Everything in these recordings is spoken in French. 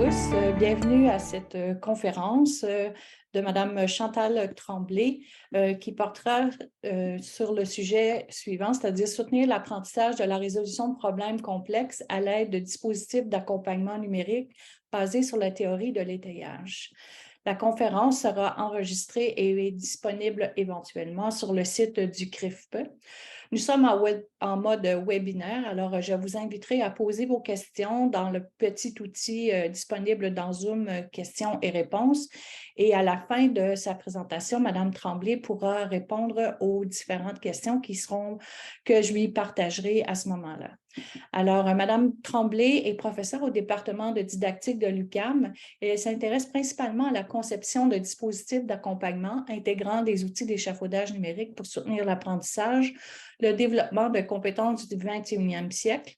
tous. Bienvenue à cette conférence de Madame Chantal Tremblay qui portera sur le sujet suivant, c'est-à-dire soutenir l'apprentissage de la résolution de problèmes complexes à l'aide de dispositifs d'accompagnement numérique basés sur la théorie de l'étayage. La conférence sera enregistrée et est disponible éventuellement sur le site du CRIFP. Nous sommes en mode webinaire, alors je vous inviterai à poser vos questions dans le petit outil disponible dans Zoom, questions et réponses. Et à la fin de sa présentation, Madame Tremblay pourra répondre aux différentes questions que je lui partagerai à ce moment-là. Alors, Madame Tremblay est professeure au département de didactique de l'UQAM et elle s'intéresse principalement à la conception de dispositifs d'accompagnement intégrant des outils d'échafaudage numérique pour soutenir l'apprentissage, le développement de compétences du 21e siècle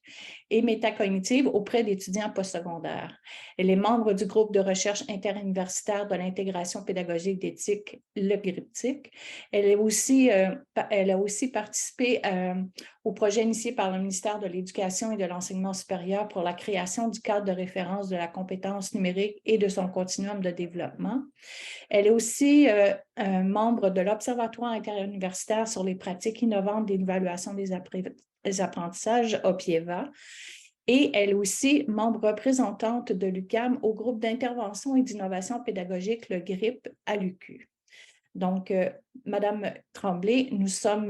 et métacognitives auprès d'étudiants postsecondaires. Elle est membre du groupe de recherche interuniversitaire de l'intégration pédagogique d'éthique, le GRIPTIC. Elle a aussi participé au projet initié par le ministère de l'Éducation et de l'Enseignement supérieur pour la création du cadre de référence de la compétence numérique et de son continuum de développement. Elle est aussi membre de l'Observatoire interuniversitaire sur les pratiques innovantes d'évaluation des apprentissages, OPIEVA, et elle est aussi membre représentante de l'UQAM au groupe d'intervention et d'innovation pédagogique, le GRIP, à l'UQ. Donc, Madame Tremblay, nous sommes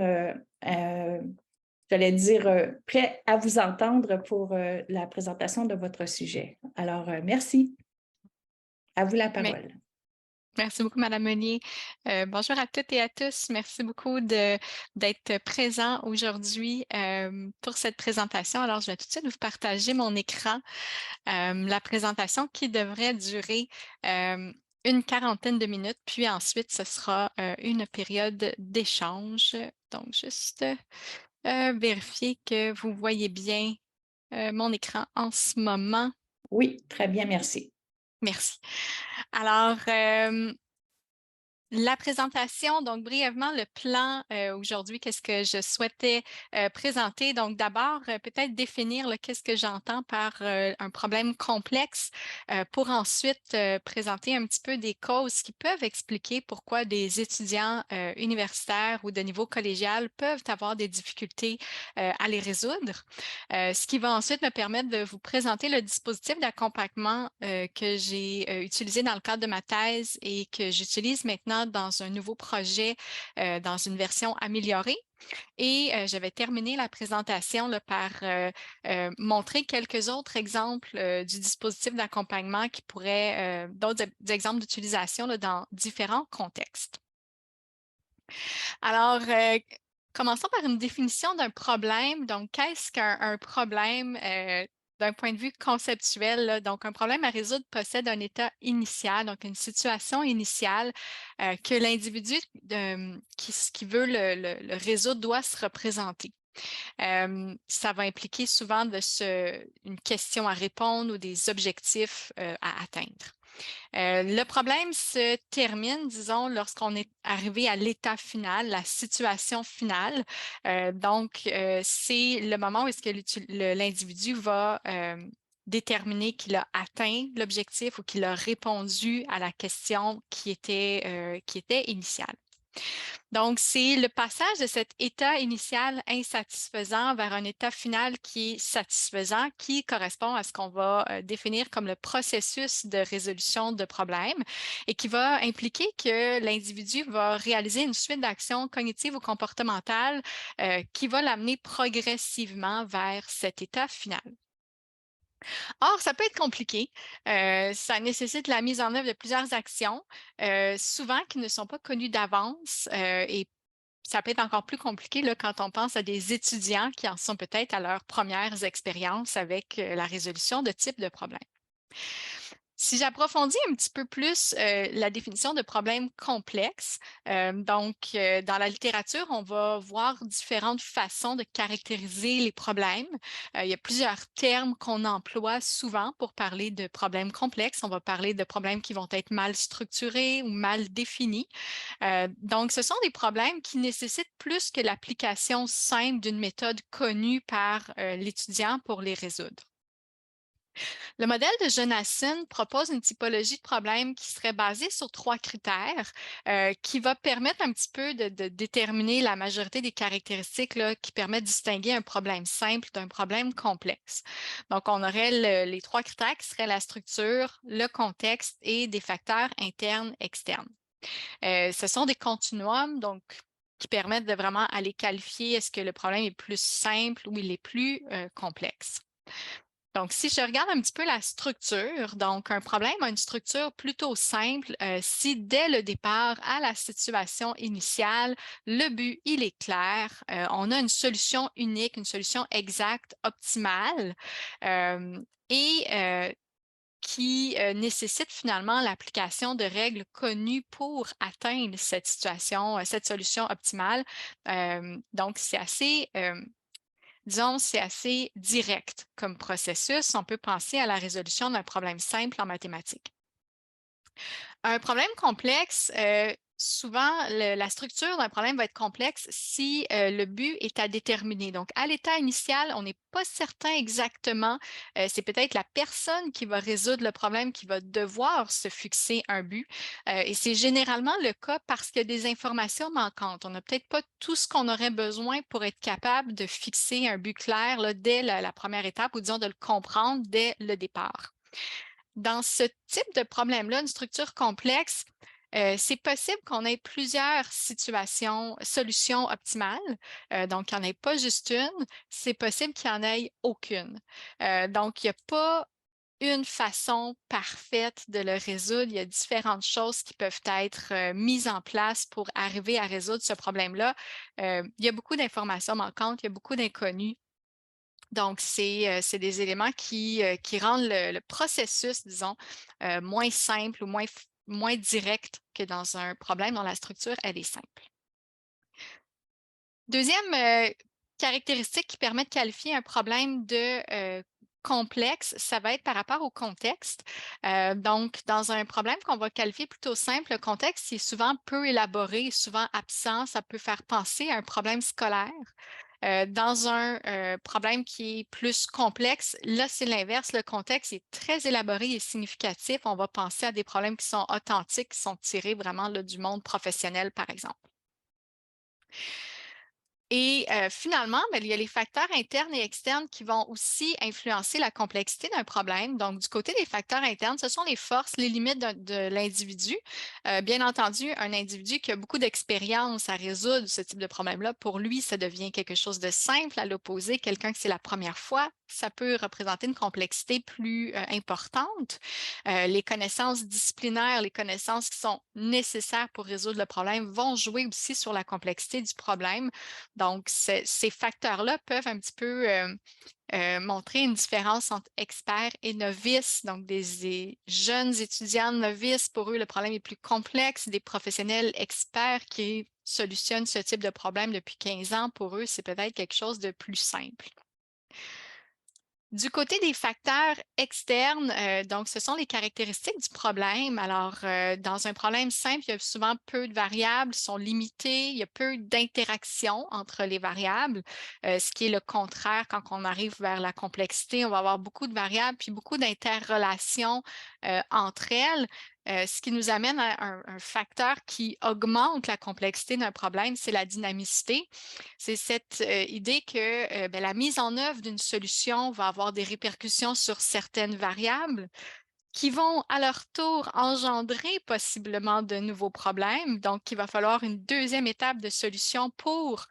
prêts à vous entendre pour la présentation de votre sujet. Alors, merci. À vous la parole. Merci beaucoup, Madame Meunier. Bonjour à toutes et à tous. Merci beaucoup d'être présents aujourd'hui pour cette présentation. Alors, je vais tout de suite vous partager mon écran. La présentation qui devrait durer une quarantaine de minutes, puis ensuite, ce sera une période d'échange. Donc, juste vérifier que vous voyez bien mon écran en ce moment. Oui, très bien, merci. Merci. Alors, la présentation, donc brièvement, le plan aujourd'hui, qu'est-ce que je souhaitais présenter? Donc d'abord, peut-être définir qu'est-ce que j'entends par un problème complexe pour ensuite présenter un petit peu des causes qui peuvent expliquer pourquoi des étudiants universitaires ou de niveau collégial peuvent avoir des difficultés à les résoudre. Ce qui va ensuite me permettre de vous présenter le dispositif d'accompagnement que j'ai utilisé dans le cadre de ma thèse et que j'utilise maintenant dans un nouveau projet, dans une version améliorée. Et je vais terminer la présentation par montrer quelques autres exemples du dispositif d'accompagnement qui pourraient, d'autres exemples d'utilisation dans différents contextes. Alors, commençons par une définition d'un problème. Donc, qu'est-ce qu'un problème d'un point de vue conceptuel? Là? Donc, un problème à résoudre possède un état initial, donc une situation initiale que l'individu qui veut le résoudre doit se représenter. Ça va impliquer souvent une question à répondre ou des objectifs à atteindre. Le problème se termine, disons, lorsqu'on est arrivé à l'état final, la situation finale. C'est le moment où est-ce que l'individu va déterminer qu'il a atteint l'objectif ou qu'il a répondu à la question qui était initiale. Donc, c'est le passage de cet état initial insatisfaisant vers un état final qui est satisfaisant, qui correspond à ce qu'on va définir comme le processus de résolution de problèmes et qui va impliquer que l'individu va réaliser une suite d'actions cognitives ou comportementales qui va l'amener progressivement vers cet état final. Or, ça peut être compliqué. Ça nécessite la mise en œuvre de plusieurs actions, souvent qui ne sont pas connues d'avance et ça peut être encore plus compliqué là, quand on pense à des étudiants qui en sont peut-être à leurs premières expériences avec la résolution de type de problème. Si j'approfondis un petit peu plus la définition de problème complexe, dans la littérature, on va voir différentes façons de caractériser les problèmes. Il y a plusieurs termes qu'on emploie souvent pour parler de problèmes complexes. On va parler de problèmes qui vont être mal structurés ou mal définis. Donc, ce sont des problèmes qui nécessitent plus que l'application simple d'une méthode connue par l'étudiant pour les résoudre. Le modèle de Jonassen propose une typologie de problème qui serait basée sur 3 critères, qui va permettre un petit peu de déterminer la majorité des caractéristiques là, qui permettent de distinguer un problème simple d'un problème complexe. Donc, on aurait les 3 critères qui seraient la structure, le contexte et des facteurs internes, externes. Ce sont des continuums, donc qui permettent de vraiment aller qualifier est-ce que le problème est plus simple ou il est plus complexe. Donc, si je regarde un petit peu la structure, donc un problème a une structure plutôt simple si dès le départ à la situation initiale, le but, il est clair, on a une solution unique, une solution exacte, optimale et qui nécessite finalement l'application de règles connues pour atteindre cette situation, cette solution optimale. Donc, c'est assez disons, c'est assez direct comme processus. On peut penser à la résolution d'un problème simple en mathématiques. Un problème complexe, souvent, la structure d'un problème va être complexe si le but est à déterminer. Donc, à l'état initial, on n'est pas certain exactement. C'est peut-être la personne qui va résoudre le problème qui va devoir se fixer un but. Et c'est généralement le cas parce qu'il y a des informations manquantes. On n'a peut-être pas tout ce qu'on aurait besoin pour être capable de fixer un but clair là, dès la première étape ou disons de le comprendre dès le départ. Dans ce type de problème-là, une structure complexe, c'est possible qu'on ait plusieurs solutions optimales. Donc, il n'y en ait pas juste une. C'est possible qu'il n'y en ait aucune. Donc, il n'y a pas une façon parfaite de le résoudre. Il y a différentes choses qui peuvent être mises en place pour arriver à résoudre ce problème-là. Il y a beaucoup d'informations manquantes, il y a beaucoup d'inconnus. Donc, c'est des éléments qui rendent le processus, disons, moins simple ou moins direct que dans un problème dont la structure, elle est simple. Deuxième caractéristique qui permet de qualifier un problème de complexe, ça va être par rapport au contexte. Donc, dans un problème qu'on va qualifier plutôt simple, le contexte est souvent peu élaboré, souvent absent. Ça peut faire penser à un problème scolaire. Dans un problème qui est plus complexe, là, c'est l'inverse. Le contexte est très élaboré et significatif. On va penser à des problèmes qui sont authentiques, qui sont tirés vraiment là, du monde professionnel, par exemple. Et finalement, bien, il y a les facteurs internes et externes qui vont aussi influencer la complexité d'un problème. Donc, du côté des facteurs internes, ce sont les forces, les limites de l'individu. Bien entendu, un individu qui a beaucoup d'expérience à résoudre ce type de problème-là, pour lui, ça devient quelque chose de simple. À l'opposé, quelqu'un qui c'est la première fois, ça peut représenter une complexité plus importante. Les connaissances disciplinaires, les connaissances qui sont nécessaires pour résoudre le problème vont jouer aussi sur la complexité du problème. Donc, ces facteurs-là peuvent un petit peu montrer une différence entre experts et novices. Donc, des jeunes étudiants novices, pour eux, le problème est plus complexe. Des professionnels experts qui solutionnent ce type de problème depuis 15 ans, pour eux, c'est peut-être quelque chose de plus simple. Du côté des facteurs externes, donc ce sont les caractéristiques du problème. Alors, dans un problème simple, il y a souvent peu de variables, sont limitées, il y a peu d'interactions entre les variables, ce qui est le contraire quand on arrive vers la complexité. On va avoir beaucoup de variables puis beaucoup d'interrelations entre elles. Ce qui nous amène à un facteur qui augmente la complexité d'un problème, c'est la dynamicité. C'est cette idée que la mise en œuvre d'une solution va avoir des répercussions sur certaines variables qui vont à leur tour engendrer possiblement de nouveaux problèmes. Donc, il va falloir une deuxième étape de solution pour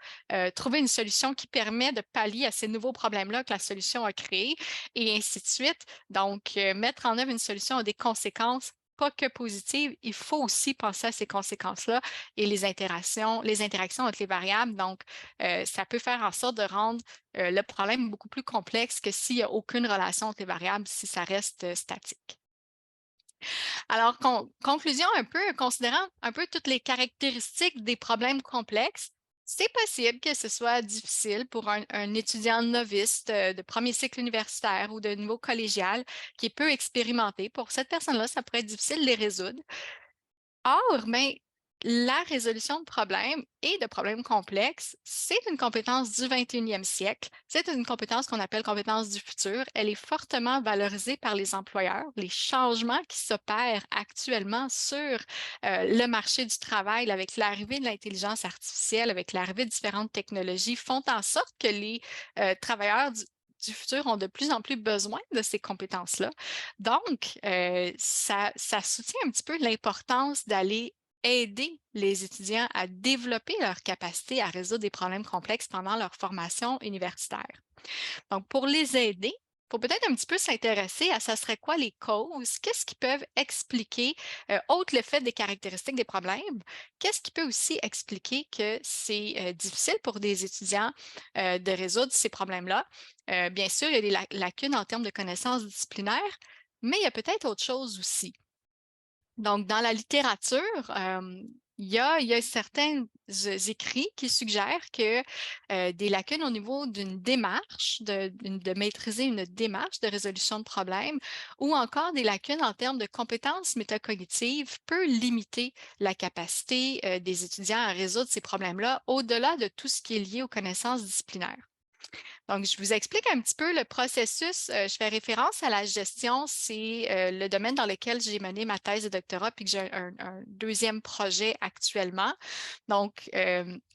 trouver une solution qui permet de pallier à ces nouveaux problèmes-là que la solution a créés et ainsi de suite. Donc, mettre en œuvre une solution a des conséquences pas que positives, il faut aussi penser à ces conséquences-là et les interactions entre les variables. Donc, ça peut faire en sorte de rendre le problème beaucoup plus complexe que s'il n'y a aucune relation entre les variables, si ça reste statique. Alors, conclusion un peu, considérant un peu toutes les caractéristiques des problèmes complexes, c'est possible que ce soit difficile pour un étudiant novice de premier cycle universitaire ou de niveau collégial qui est peu expérimenté. Pour cette personne-là, ça pourrait être difficile de les résoudre. Or, mais la résolution de problèmes et de problèmes complexes, c'est une compétence du 21e siècle. C'est une compétence qu'on appelle compétence du futur. Elle est fortement valorisée par les employeurs. Les changements qui s'opèrent actuellement sur le marché du travail avec l'arrivée de l'intelligence artificielle, avec l'arrivée de différentes technologies, font en sorte que les travailleurs du futur ont de plus en plus besoin de ces compétences-là. Donc, ça soutient un petit peu l'importance d'aller aider les étudiants à développer leur capacité à résoudre des problèmes complexes pendant leur formation universitaire. Donc, pour les aider, il faut peut-être un petit peu s'intéresser à ça serait quoi les causes, qu'est-ce qui peuvent expliquer, outre le fait des caractéristiques des problèmes, qu'est-ce qui peut aussi expliquer que c'est difficile pour des étudiants de résoudre ces problèmes-là. Bien sûr, il y a des lacunes en termes de connaissances disciplinaires, mais il y a peut-être autre chose aussi. Donc, dans la littérature, il y a certains écrits qui suggèrent que des lacunes au niveau d'une démarche, de maîtriser une démarche de résolution de problèmes, ou encore des lacunes en termes de compétences métacognitives peut limiter la capacité des étudiants à résoudre ces problèmes-là, au-delà de tout ce qui est lié aux connaissances disciplinaires. Donc, je vous explique un petit peu le processus. Je fais référence à la gestion. C'est le domaine dans lequel j'ai mené ma thèse de doctorat puis que j'ai un deuxième projet actuellement. Donc,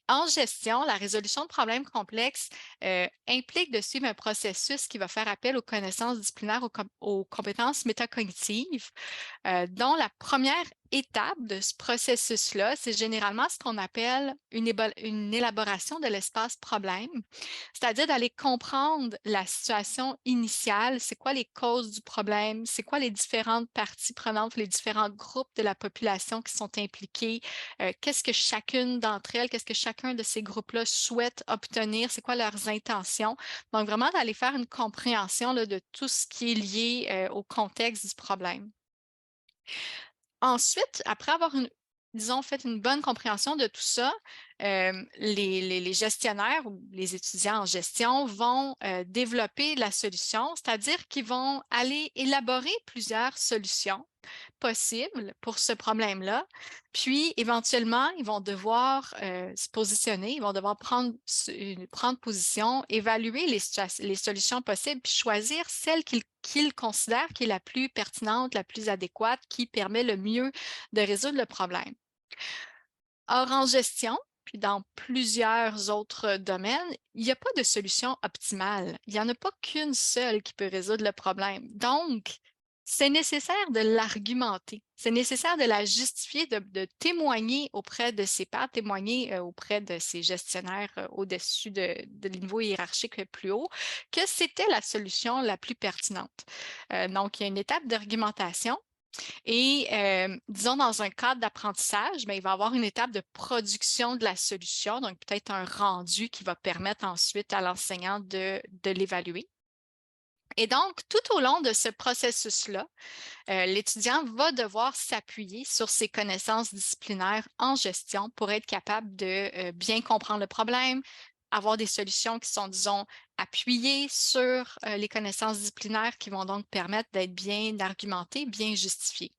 en gestion, la résolution de problèmes complexes implique de suivre un processus qui va faire appel aux connaissances disciplinaires, aux compétences métacognitives, dont la première étape de ce processus-là, c'est généralement ce qu'on appelle une élaboration de l'espace problème, c'est-à-dire d'aller comprendre la situation initiale, c'est quoi les causes du problème, c'est quoi les différentes parties prenantes, les différents groupes de la population qui sont impliqués, qu'est-ce que chacune d'entre elles, qu'est-ce que chacun de ces groupes-là souhaite obtenir, c'est quoi leurs intentions. Donc, vraiment d'aller faire une compréhension là, de tout ce qui est lié au contexte du problème. Ensuite, après avoir disons, fait une bonne compréhension de tout ça, les gestionnaires ou les étudiants en gestion vont développer la solution, c'est-à-dire qu'ils vont aller élaborer plusieurs solutions possibles pour ce problème-là. Puis, éventuellement, ils vont devoir se positionner, ils vont devoir prendre position, évaluer les solutions possibles, puis choisir celle qu'ils considèrent qui est la plus pertinente, la plus adéquate, qui permet le mieux de résoudre le problème. Or, en gestion, puis dans plusieurs autres domaines, il n'y a pas de solution optimale. Il n'y en a pas qu'une seule qui peut résoudre le problème. Donc, c'est nécessaire de l'argumenter. C'est nécessaire de la justifier, de témoigner auprès de ses pairs, témoigner auprès de ses gestionnaires au-dessus de niveau hiérarchique plus haut, que c'était la solution la plus pertinente. Donc, il y a une étape d'argumentation. Et disons, dans un cadre d'apprentissage, il va y avoir une étape de production de la solution, donc peut-être un rendu qui va permettre ensuite à l'enseignant de l'évaluer. Et donc, tout au long de ce processus-là, l'étudiant va devoir s'appuyer sur ses connaissances disciplinaires en gestion pour être capable de bien comprendre le problème, avoir des solutions qui sont, disons, appuyées sur les connaissances disciplinaires qui vont donc permettre d'être bien argumentées, bien justifiées.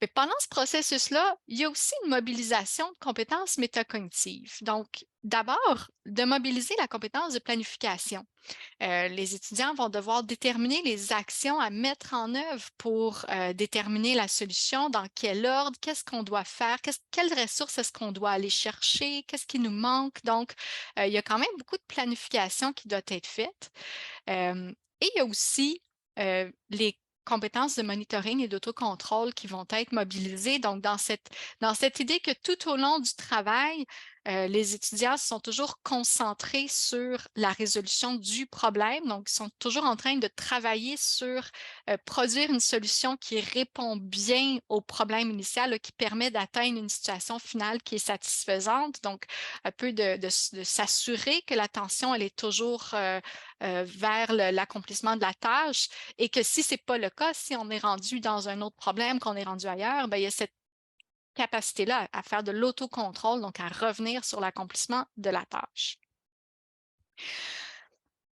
Mais pendant ce processus-là, il y a aussi une mobilisation de compétences métacognitives. Donc, d'abord, de mobiliser la compétence de planification. Les étudiants vont devoir déterminer les actions à mettre en œuvre pour déterminer la solution, dans quel ordre, qu'est-ce qu'on doit faire, quelles ressources est-ce qu'on doit aller chercher, qu'est-ce qui nous manque. Donc, il y a quand même beaucoup de planification qui doit être faite. Et il y a aussi les compétences de monitoring et d'autocontrôle qui vont être mobilisées. Donc, dans cette idée que tout au long du travail, les étudiants sont toujours concentrés sur la résolution du problème. Donc, ils sont toujours en train de travailler sur produire une solution qui répond bien au problème initial, là, qui permet d'atteindre une situation finale qui est satisfaisante. Donc, un peu de s'assurer que l'attention, elle est toujours vers l'accomplissement de la tâche et que si ce n'est pas le cas, si on est rendu dans un autre problème, qu'on est rendu ailleurs, bien, il y a cette capacité-là à faire de l'autocontrôle, donc à revenir sur l'accomplissement de la tâche.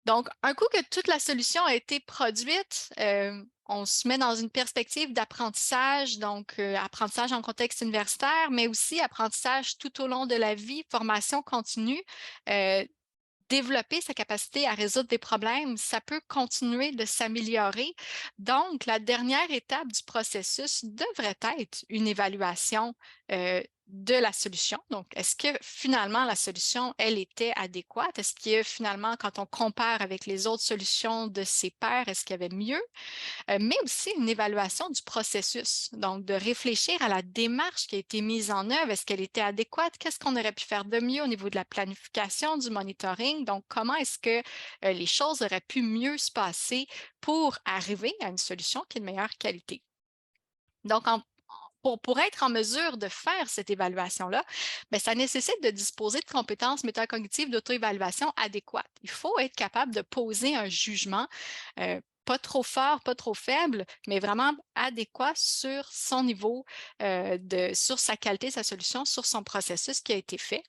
Donc, un coup que toute la solution a été produite, on se met dans une perspective d'apprentissage, donc apprentissage en contexte universitaire, mais aussi apprentissage tout au long de la vie, formation continue. Développer sa capacité à résoudre des problèmes, ça peut continuer de s'améliorer. Donc, la dernière étape du processus devrait être une évaluation de la solution. Donc, est-ce que finalement la solution, elle était adéquate? Est-ce que finalement, quand on compare avec les autres solutions de ses pairs, est-ce qu'il y avait mieux? Mais aussi une évaluation du processus. Donc, de réfléchir à la démarche qui a été mise en œuvre. Est-ce qu'elle était adéquate? Qu'est-ce qu'on aurait pu faire de mieux au niveau de la planification, du monitoring? Donc, comment est-ce que les choses auraient pu mieux se passer pour arriver à une solution qui est de meilleure qualité? Donc, pour être en mesure de faire cette évaluation-là, ça nécessite de disposer de compétences métacognitives d'auto-évaluation adéquates. Il faut être capable de poser un jugement pas trop fort, pas trop faible, mais vraiment adéquat sur son niveau, sur sa qualité, sa solution, sur son processus qui a été fait.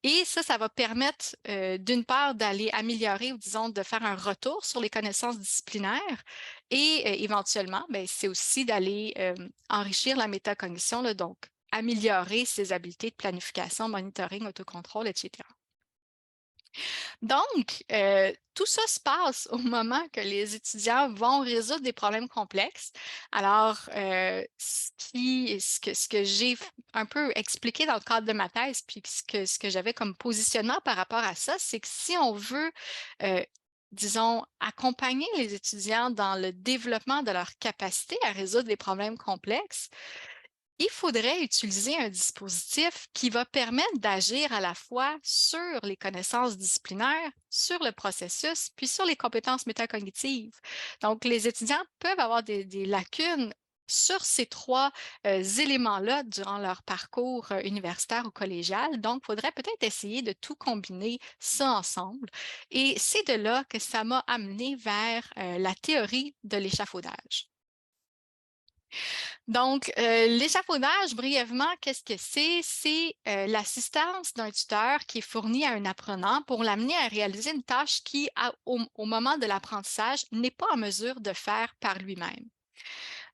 Et ça va permettre, d'une part, d'aller améliorer ou disons de faire un retour sur les connaissances disciplinaires et éventuellement, c'est aussi d'aller enrichir la métacognition, là, donc améliorer ses habiletés de planification, monitoring, autocontrôle, etc. Donc, tout ça se passe au moment que les étudiants vont résoudre des problèmes complexes. Alors, ce que j'ai un peu expliqué dans le cadre de ma thèse, puis ce que j'avais comme positionnement par rapport à ça, c'est que si on veut, disons, accompagner les étudiants dans le développement de leur capacité à résoudre des problèmes complexes, il faudrait utiliser un dispositif qui va permettre d'agir à la fois sur les connaissances disciplinaires, sur le processus, puis sur les compétences métacognitives. Donc, les étudiants peuvent avoir des lacunes sur ces trois éléments-là durant leur parcours universitaire ou collégial. Donc, il faudrait peut-être essayer de tout combiner ça ensemble. Et c'est de là que ça m'a amené vers la théorie de l'échafaudage. Donc, l'échafaudage, brièvement, qu'est-ce que c'est? C'est l'assistance d'un tuteur qui est fournie à un apprenant pour l'amener à réaliser une tâche qui, au moment de l'apprentissage, n'est pas en mesure de faire par lui-même.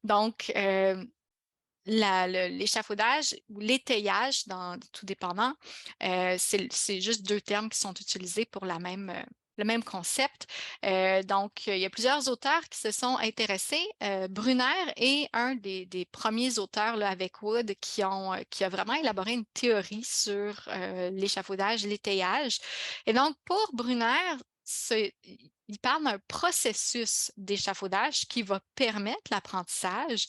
Donc, l'échafaudage ou l'étayage, tout dépendant, c'est juste deux termes qui sont utilisés pour le même concept. Donc, il y a plusieurs auteurs qui se sont intéressés. Brunner est un des premiers auteurs là, avec Wood qui a vraiment élaboré une théorie sur l'échafaudage, l'étayage. Et donc, pour Brunner, il parle d'un processus d'échafaudage qui va permettre l'apprentissage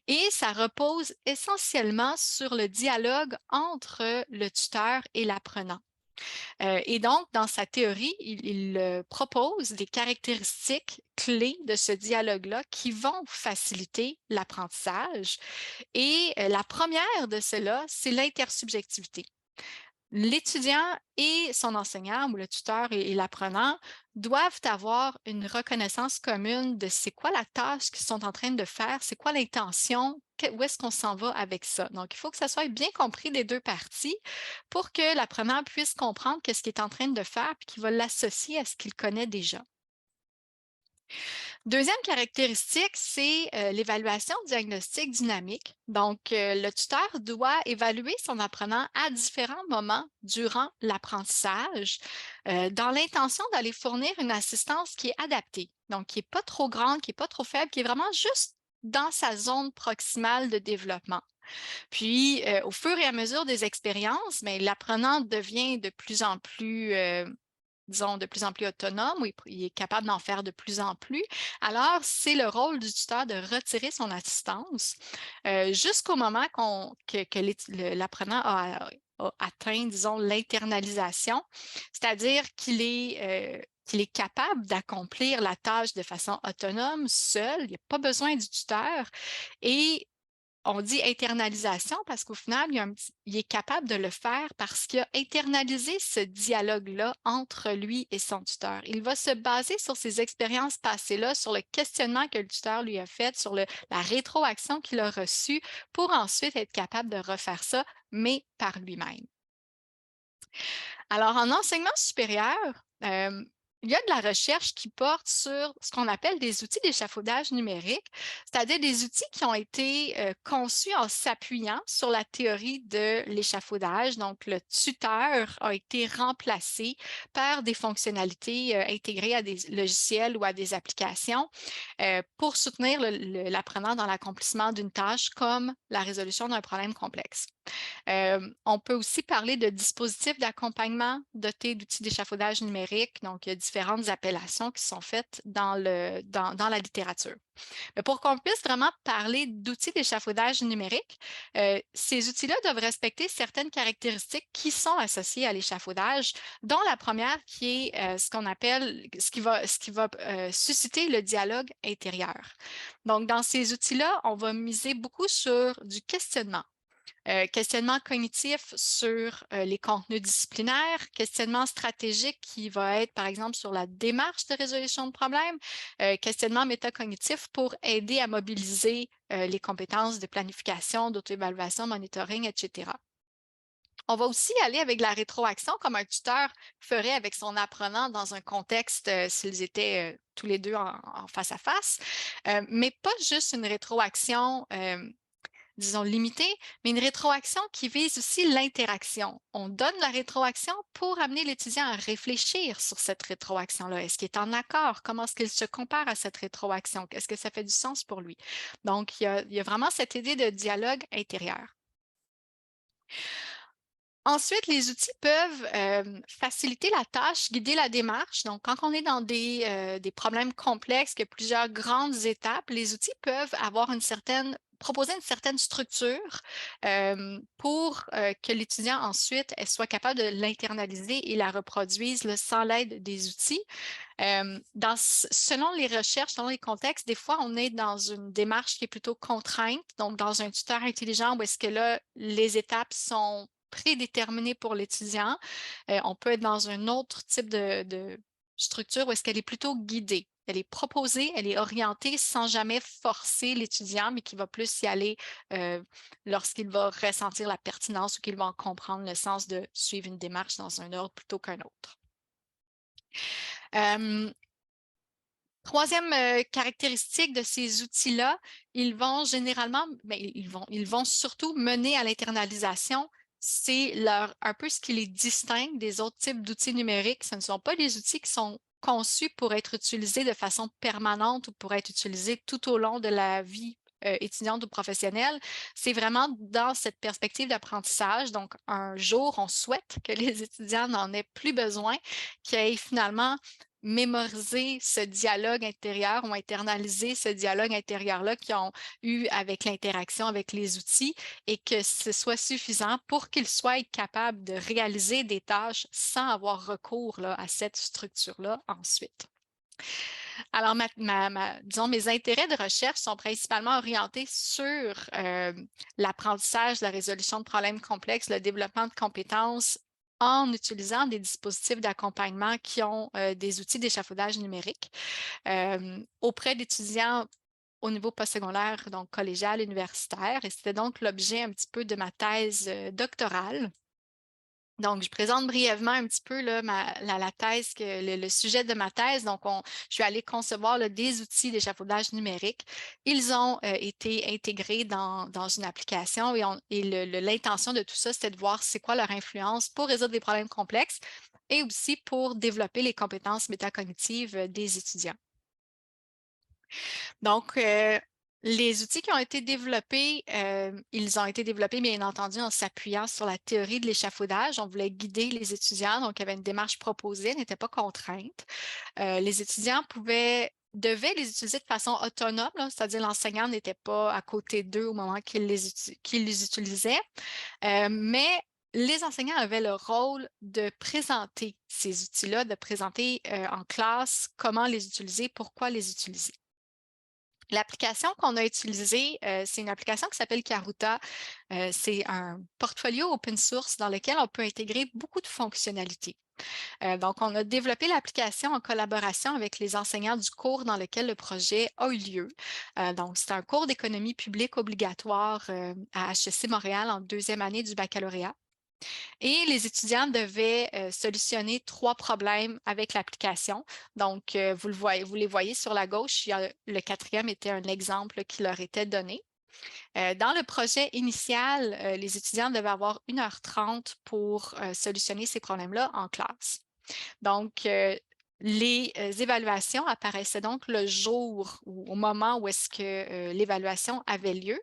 et ça repose essentiellement sur le dialogue entre le tuteur et l'apprenant. Et donc, dans sa théorie, il propose des caractéristiques clés de ce dialogue-là qui vont faciliter l'apprentissage. Et la première de cela, c'est l'intersubjectivité. L'étudiant et son enseignant ou le tuteur et l'apprenant doivent avoir une reconnaissance commune de c'est quoi la tâche qu'ils sont en train de faire, c'est quoi l'intention, où est-ce qu'on s'en va avec ça. Donc, il faut que ça soit bien compris des deux parties pour que l'apprenant puisse comprendre qu'est-ce qu'il est en train de faire et qu'il va l'associer à ce qu'il connaît déjà. Deuxième caractéristique, c'est l'évaluation diagnostique dynamique. Donc, le tuteur doit évaluer son apprenant à différents moments durant l'apprentissage dans l'intention d'aller fournir une assistance qui est adaptée, donc qui n'est pas trop grande, qui n'est pas trop faible, qui est vraiment juste dans sa zone proximale de développement. Puis, au fur et à mesure des expériences, l'apprenant devient de plus en plus disons, de plus en plus autonome, où il est capable d'en faire de plus en plus. Alors, c'est le rôle du tuteur de retirer son assistance jusqu'au moment que l'apprenant a atteint, disons, l'internalisation, c'est-à-dire qu'il est capable d'accomplir la tâche de façon autonome, seul, il n'y a pas besoin du tuteur. Et on dit internalisation parce qu'au final, il est capable de le faire parce qu'il a internalisé ce dialogue-là entre lui et son tuteur. Il va se baser sur ses expériences passées-là, sur le questionnement que le tuteur lui a fait, sur la rétroaction qu'il a reçue pour ensuite être capable de refaire ça, mais par lui-même. Alors, en enseignement supérieur, il y a de la recherche qui porte sur ce qu'on appelle des outils d'échafaudage numérique, c'est-à-dire des outils qui ont été conçus en s'appuyant sur la théorie de l'échafaudage. Donc, le tuteur a été remplacé par des fonctionnalités intégrées à des logiciels ou à des applications pour soutenir l'apprenant dans l'accomplissement d'une tâche comme la résolution d'un problème complexe. On peut aussi parler de dispositifs d'accompagnement dotés d'outils d'échafaudage numérique. Donc, il y a différentes appellations qui sont faites dans la littérature. Mais pour qu'on puisse vraiment parler d'outils d'échafaudage numérique, ces outils-là doivent respecter certaines caractéristiques qui sont associées à l'échafaudage, dont la première qui est ce qu'on appelle, ce qui va susciter le dialogue intérieur. Donc, dans ces outils-là, on va miser beaucoup sur du questionnement. Questionnement cognitif sur les contenus disciplinaires, questionnement stratégique qui va être, par exemple, sur la démarche de résolution de problèmes, questionnement métacognitif pour aider à mobiliser les compétences de planification, d'auto-évaluation, monitoring, etc. On va aussi aller avec la rétroaction comme un tuteur ferait avec son apprenant dans un contexte s'ils étaient tous les deux en face à face, mais pas juste une rétroaction disons, limitée, mais une rétroaction qui vise aussi l'interaction. On donne la rétroaction pour amener l'étudiant à réfléchir sur cette rétroaction-là. Est-ce qu'il est en accord? Comment est-ce qu'il se compare à cette rétroaction? Est-ce que ça fait du sens pour lui? Donc, il y a vraiment cette idée de dialogue intérieur. Ensuite, les outils peuvent faciliter la tâche, guider la démarche. Donc, quand on est dans des problèmes complexes, qu'il y a plusieurs grandes étapes, les outils peuvent avoir proposer une certaine structure pour que l'étudiant ensuite soit capable de l'internaliser et la reproduise là, sans l'aide des outils. Selon les recherches, selon les contextes, des fois, on est dans une démarche qui est plutôt contrainte, donc dans un tuteur intelligent où est-ce que là, les étapes sont prédéterminées pour l'étudiant. On peut être dans un autre type de structure où est-ce qu'elle est plutôt guidée. Elle est proposée, elle est orientée sans jamais forcer l'étudiant, mais qui va plus y aller lorsqu'il va ressentir la pertinence ou qu'il va en comprendre le sens de suivre une démarche dans un ordre plutôt qu'un autre. Troisième caractéristique de ces outils-là, ils vont généralement, ils vont surtout mener à l'internalisation. C'est un peu ce qui les distingue des autres types d'outils numériques. Ce ne sont pas des outils qui sont conçus pour être utilisés de façon permanente ou pour être utilisés tout au long de la vie étudiante ou professionnelle. C'est vraiment dans cette perspective d'apprentissage. Donc, un jour, on souhaite que les étudiants n'en aient plus besoin, qu'ils aient finalement mémoriser ce dialogue intérieur ou internaliser ce dialogue intérieur-là qu'ils ont eu avec l'interaction avec les outils et que ce soit suffisant pour qu'ils soient capables de réaliser des tâches sans avoir recours là, à cette structure-là ensuite. Alors, disons, mes intérêts de recherche sont principalement orientés sur l'apprentissage, la résolution de problèmes complexes, le développement de compétences en utilisant des dispositifs d'accompagnement qui ont des outils d'échafaudage numérique auprès d'étudiants au niveau postsecondaire, donc collégial, universitaire. Et c'était donc l'objet un petit peu de ma thèse doctorale. Donc, je présente brièvement un petit peu là, la thèse, le sujet de ma thèse. Donc, je suis allée concevoir là, des outils d'échafaudage numérique. Ils ont été intégrés dans une application et l'intention de tout ça, c'était de voir c'est quoi leur influence pour résoudre des problèmes complexes et aussi pour développer les compétences métacognitives des étudiants. Donc, les outils qui ont été développés, ils ont été développés, bien entendu, en s'appuyant sur la théorie de l'échafaudage. On voulait guider les étudiants, donc il y avait une démarche proposée, elle n'était pas contrainte. Les étudiants devaient les utiliser de façon autonome, c'est-à-dire l'enseignant n'était pas à côté d'eux au moment qu'il les utilisait, mais les enseignants avaient le rôle de présenter ces outils-là, de présenter en classe comment les utiliser, pourquoi les utiliser. L'application qu'on a utilisée, c'est une application qui s'appelle Karuta. C'est un portfolio open source dans lequel on peut intégrer beaucoup de fonctionnalités. Donc, on a développé l'application en collaboration avec les enseignants du cours dans lequel le projet a eu lieu. Donc, c'est un cours d'économie publique obligatoire à HEC Montréal en deuxième année du baccalauréat. Et les étudiants devaient solutionner 3 problèmes avec l'application. Donc, vous les voyez sur la gauche, le 4e était un exemple qui leur était donné. Dans le projet initial, les étudiants devaient avoir 1h30 pour solutionner ces problèmes-là en classe. Donc, les évaluations apparaissaient donc le jour ou au moment où est-ce que l'évaluation avait lieu.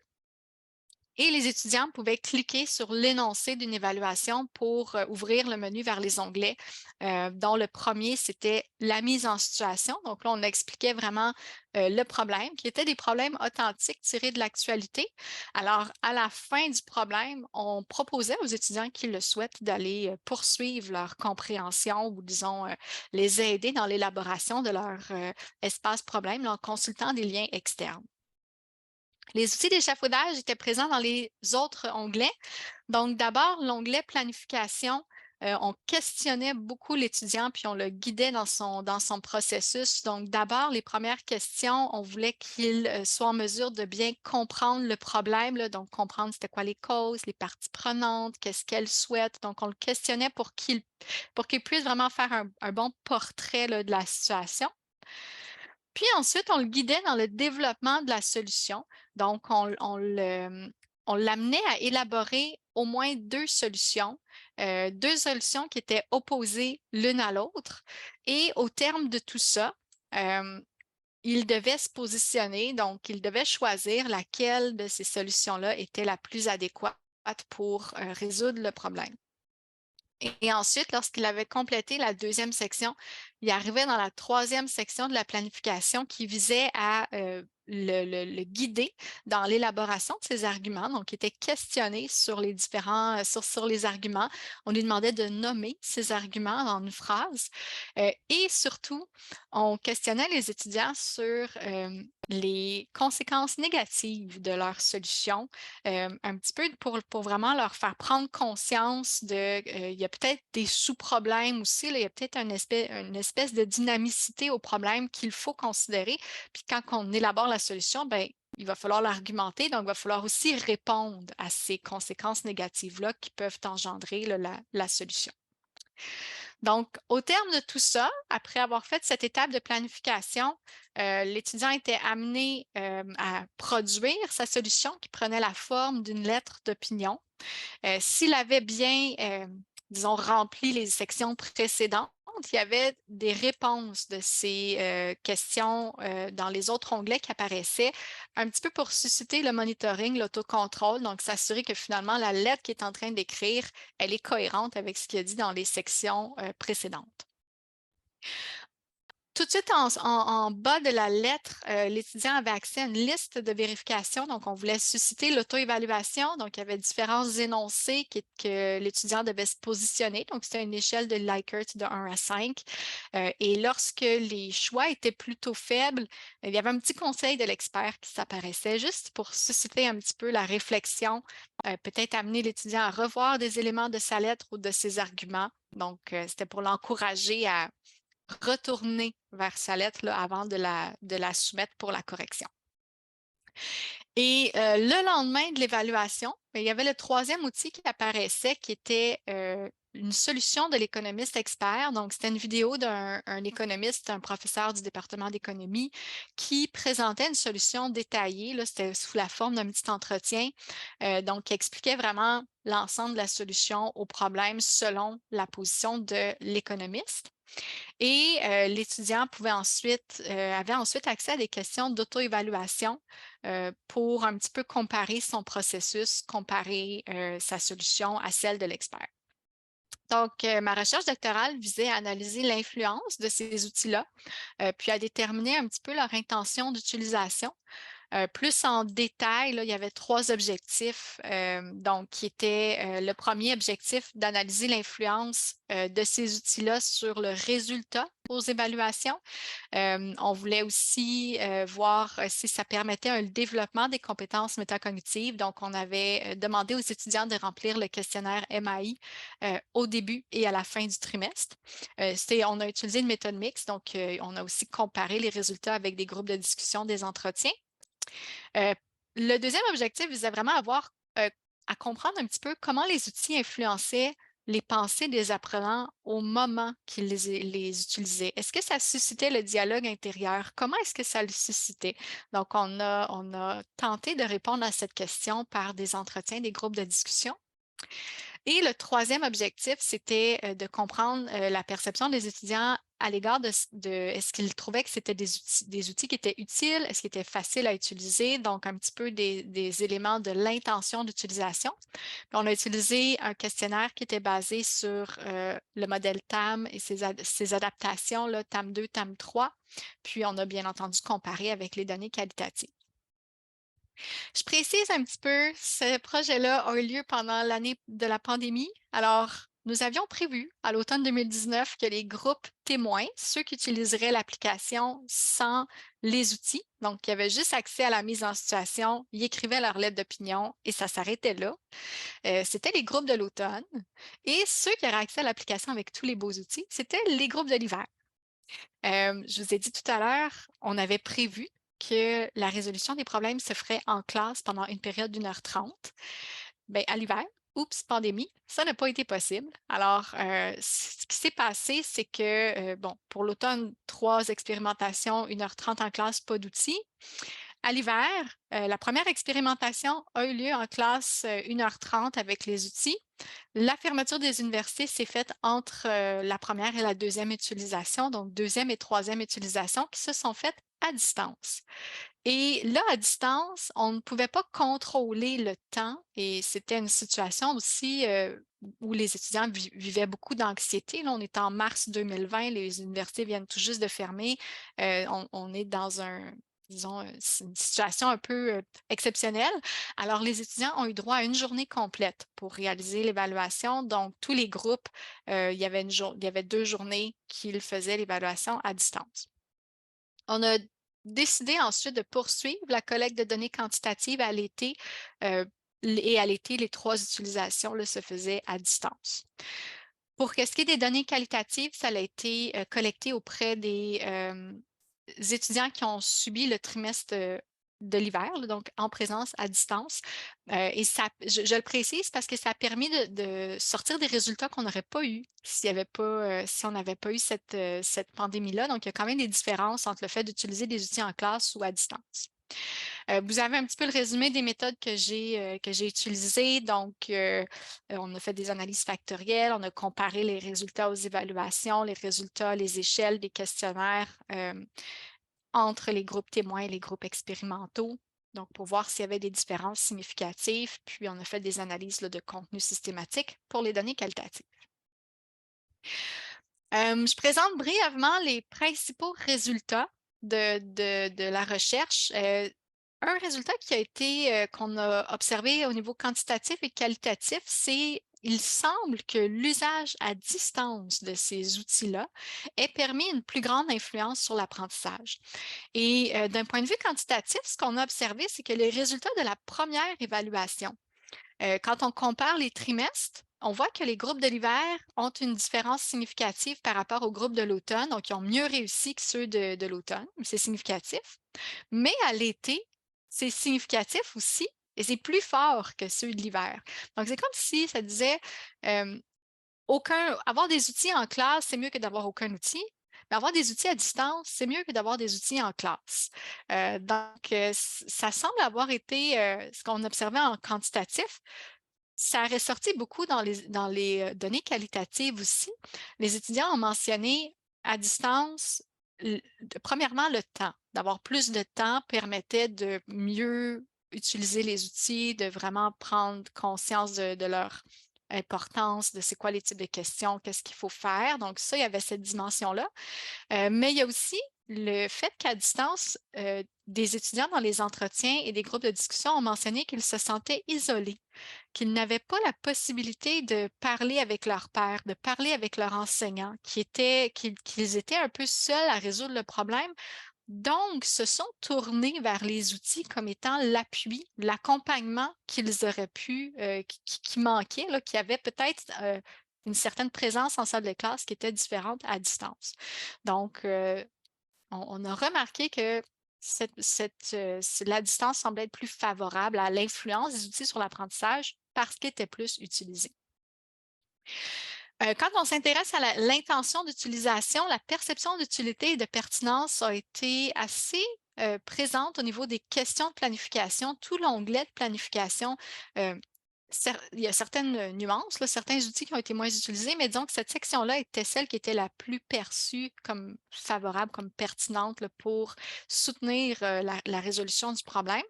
Et les étudiants pouvaient cliquer sur l'énoncé d'une évaluation pour ouvrir le menu vers les onglets, dont le premier, c'était la mise en situation. Donc là, on expliquait vraiment le problème, qui étaient des problèmes authentiques tirés de l'actualité. Alors, à la fin du problème, on proposait aux étudiants qui le souhaitent d'aller poursuivre leur compréhension ou, disons, les aider dans l'élaboration de leur espace problème en consultant des liens externes. Les outils d'échafaudage étaient présents dans les autres onglets. Donc, d'abord, l'onglet planification, on questionnait beaucoup l'étudiant puis on le guidait dans son processus. Donc, d'abord, les premières questions, on voulait qu'il soit en mesure de bien comprendre le problème, là, donc comprendre c'était quoi les causes, les parties prenantes, qu'est-ce qu'elles souhaitent. Donc, on le questionnait pour qu'il puisse vraiment faire un bon portrait là, de la situation. Puis ensuite, on le guidait dans le développement de la solution. Donc, on l'amenait à élaborer au moins 2 solutions, 2 solutions qui étaient opposées l'une à l'autre. Et au terme de tout ça, il devait se positionner, donc il devait choisir laquelle de ces solutions-là était la plus adéquate pour résoudre le problème. Et ensuite, lorsqu'il avait complété la 2e section, il arrivait dans la 3e section de la planification qui visait à le guider dans l'élaboration de ses arguments. Donc, il était questionné sur les différents, sur les arguments. On lui demandait de nommer ses arguments dans une phrase. Et surtout, on questionnait les étudiants sur les conséquences négatives de leur solution, un petit peu pour vraiment leur faire prendre conscience il y a peut-être des sous-problèmes aussi, là, il y a peut-être une espèce de dynamicité au problème qu'il faut considérer. Puis quand on élabore la solution, ben, il va falloir l'argumenter, donc il va falloir aussi répondre à ces conséquences négatives-là qui peuvent engendrer là, la solution. Donc, au terme de tout ça, après avoir fait cette étape de planification, l'étudiant était amené à produire sa solution qui prenait la forme d'une lettre d'opinion. S'il avait bien, disons, rempli les sections précédentes, il y avait des réponses de ces questions dans les autres onglets qui apparaissaient, un petit peu pour susciter le monitoring, l'autocontrôle, donc s'assurer que finalement la lettre qu'il est en train d'écrire, elle est cohérente avec ce qu'il a dit dans les sections précédentes. Tout de suite en bas de la lettre, l'étudiant avait accès à une liste de vérifications. Donc, on voulait susciter l'auto-évaluation. Donc, il y avait différents énoncés que l'étudiant devait se positionner. Donc, c'était une échelle de Likert de 1 à 5. Et lorsque les choix étaient plutôt faibles, il y avait un petit conseil de l'expert qui s'apparaissait juste pour susciter un petit peu la réflexion, peut-être amener l'étudiant à revoir des éléments de sa lettre ou de ses arguments. Donc, c'était pour l'encourager à retourner vers sa lettre là, avant de la soumettre pour la correction. Et le lendemain de l'évaluation, il y avait le 3e outil qui apparaissait qui était une solution de l'économiste expert. Donc, c'était une vidéo d'un économiste, un professeur du département d'économie qui présentait une solution détaillée. C'était sous la forme d'un petit entretien, donc qui expliquait vraiment l'ensemble de la solution au problème selon la position de l'économiste. Et l'étudiant avait ensuite accès à des questions d'auto-évaluation pour un petit peu comparer son processus, comparer sa solution à celle de l'expert. Donc, ma recherche doctorale visait à analyser l'influence de ces outils-là, puis à déterminer un petit peu leur intention d'utilisation. Plus en détail, là, il y avait 3 objectifs. Donc, qui étaient le premier objectif d'analyser l'influence de ces outils-là sur le résultat aux évaluations. On voulait aussi voir si ça permettait un développement des compétences métacognitives. Donc, on avait demandé aux étudiants de remplir le questionnaire MAI au début et à la fin du trimestre. On a utilisé une méthode mixte, donc on a aussi comparé les résultats avec des groupes de discussion, des entretiens. Le 2e objectif visait vraiment à voir à comprendre un petit peu comment les outils influençaient les pensées des apprenants au moment qu'ils les utilisaient. Est-ce que ça suscitait le dialogue intérieur? Comment est-ce que ça le suscitait? Donc, on a tenté de répondre à cette question par des entretiens, des groupes de discussion. Et le troisième objectif, c'était de comprendre la perception des étudiants à l'égard de est-ce qu'ils trouvaient que c'était des outils qui étaient utiles, est-ce qu'ils étaient faciles à utiliser, donc un petit peu des éléments de l'intention d'utilisation. Puis on a utilisé un questionnaire qui était basé sur le modèle TAM et ses adaptations, là, TAM 2, TAM 3. Puis on a bien entendu comparé avec les données qualitatives. Je précise un petit peu, ce projet-là a eu lieu pendant l'année de la pandémie. Alors, nous avions prévu à l'automne 2019 que les groupes témoins, ceux qui utiliseraient l'application sans les outils, donc qui avaient juste accès à la mise en situation, y écrivaient leur lettre d'opinion et ça s'arrêtait là. C'était les groupes de l'automne. Et ceux qui auraient accès à l'application avec tous les beaux outils, c'était les groupes de l'hiver. Je vous ai dit tout à l'heure, on avait prévu que la résolution des problèmes se ferait en classe pendant une période d'1h30. Bien, à l'hiver, oups, pandémie, ça n'a pas été possible. Alors, ce qui s'est passé, c'est que, bon, pour l'automne, 3 expérimentations, 1h30 en classe, pas d'outils. À l'hiver, la première expérimentation a eu lieu en classe 1h30 avec les outils. La fermeture des universités s'est faite entre la première et la deuxième utilisation, donc deuxième et troisième utilisation qui se sont faites à distance. Et là, à distance, on ne pouvait pas contrôler le temps et c'était une situation aussi où les étudiants vivaient beaucoup d'anxiété. Là, on est en mars 2020, les universités viennent tout juste de fermer. On est dans disons, une situation un peu exceptionnelle. Alors, les étudiants ont eu droit à une journée complète pour réaliser l'évaluation. Donc, tous les groupes, il y avait 2 journées qu'ils faisaient l'évaluation à distance. On a décidé ensuite de poursuivre la collecte de données quantitatives à l'été et à l'été, les 3 utilisations là, se faisaient à distance. Pour ce qui est des données qualitatives, ça a été collecté auprès des étudiants qui ont subi le trimestre de l'hiver, donc en présence à distance. Et ça, je le précise parce que ça a permis de sortir des résultats qu'on n'aurait pas eu si on n'avait pas eu cette pandémie-là. Donc, il y a quand même des différences entre le fait d'utiliser des outils en classe ou à distance. Vous avez un petit peu le résumé des méthodes que j'ai utilisées. Donc, on a fait des analyses factorielles, on a comparé les résultats aux évaluations, les résultats, les échelles des questionnaires entre les groupes témoins et les groupes expérimentaux. Donc, pour voir s'il y avait des différences significatives. Puis, on a fait des analyses là, de contenu systématique pour les données qualitatives. Je présente brièvement les principaux résultats de la recherche. Un résultat qui a été qu'on a observé au niveau quantitatif et qualitatif, c'est il semble que l'usage à distance de ces outils-là ait permis une plus grande influence sur l'apprentissage. Et d'un point de vue quantitatif, ce qu'on a observé, c'est que les résultats de la première évaluation, quand on compare les trimestres, on voit que les groupes de l'hiver ont une différence significative par rapport aux groupes de l'automne, donc ils ont mieux réussi que ceux de l'automne, c'est significatif. Mais à l'été, c'est significatif aussi et c'est plus fort que ceux de l'hiver. Donc, c'est comme si ça disait avoir des outils en classe, c'est mieux que d'avoir aucun outil. Mais avoir des outils à distance, c'est mieux que d'avoir des outils en classe. Donc, ça semble avoir été ce qu'on observait en quantitatif. Ça a ressorti beaucoup dans les données qualitatives aussi. Les étudiants ont mentionné à distance, premièrement, le temps. D'avoir plus de temps permettait de mieux utiliser les outils, de vraiment prendre conscience de leur importance, de c'est quoi les types de questions, qu'est-ce qu'il faut faire. Donc ça, il y avait cette dimension-là. Mais il y a aussi le fait qu'à distance, des étudiants dans les entretiens et des groupes de discussion ont mentionné qu'ils se sentaient isolés, qu'ils n'avaient pas la possibilité de parler avec leur père, de parler avec leur enseignant, qu'ils étaient un peu seuls à résoudre le problème. Donc, se sont tournés vers les outils comme étant l'appui, l'accompagnement qu'ils auraient pu, qui manquait, là, qui avait peut-être une certaine présence en salle de classe qui était différente à distance. Donc, on a remarqué que la distance semblait être plus favorable à l'influence des outils sur l'apprentissage parce qu'ils étaient plus utilisés. Quand on s'intéresse à l'intention d'utilisation, la perception d'utilité et de pertinence a été assez présente au niveau des questions de planification. Tout l'onglet de planification, euh, il y a certaines nuances, là, certains outils qui ont été moins utilisés, mais disons que cette section-là était celle qui était la plus perçue comme favorable, comme pertinente là, pour soutenir la résolution du problème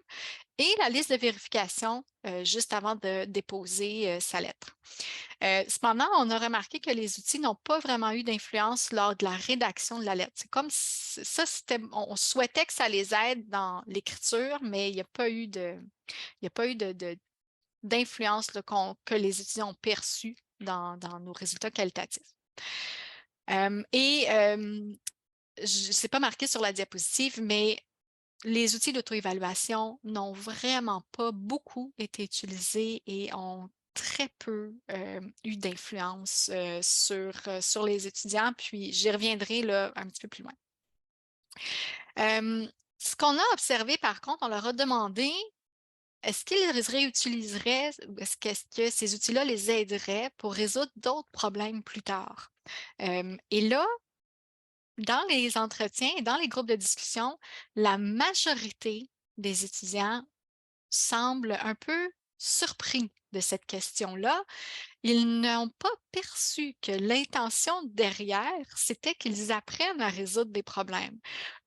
et la liste de vérification juste avant de déposer sa lettre. Cependant, on a remarqué que les outils n'ont pas vraiment eu d'influence lors de la rédaction de la lettre. C'est comme si ça, on souhaitait que ça les aide dans l'écriture, mais il n'y a pas eu d'influence que les étudiants ont perçue dans nos résultats qualitatifs. C'est pas marqué sur la diapositive, mais les outils d'auto-évaluation n'ont vraiment pas beaucoup été utilisés et ont très peu eu d'influence sur les étudiants, puis j'y reviendrai là, un petit peu plus loin. Ce qu'on a observé, par contre, on leur a demandé est-ce qu'ils réutiliseraient, est-ce que ces outils-là les aideraient pour résoudre d'autres problèmes plus tard? Et là, dans les entretiens et dans les groupes de discussion, la majorité des étudiants semblent un peu surpris de cette question-là. Ils n'ont pas perçu que l'intention derrière, c'était qu'ils apprennent à résoudre des problèmes.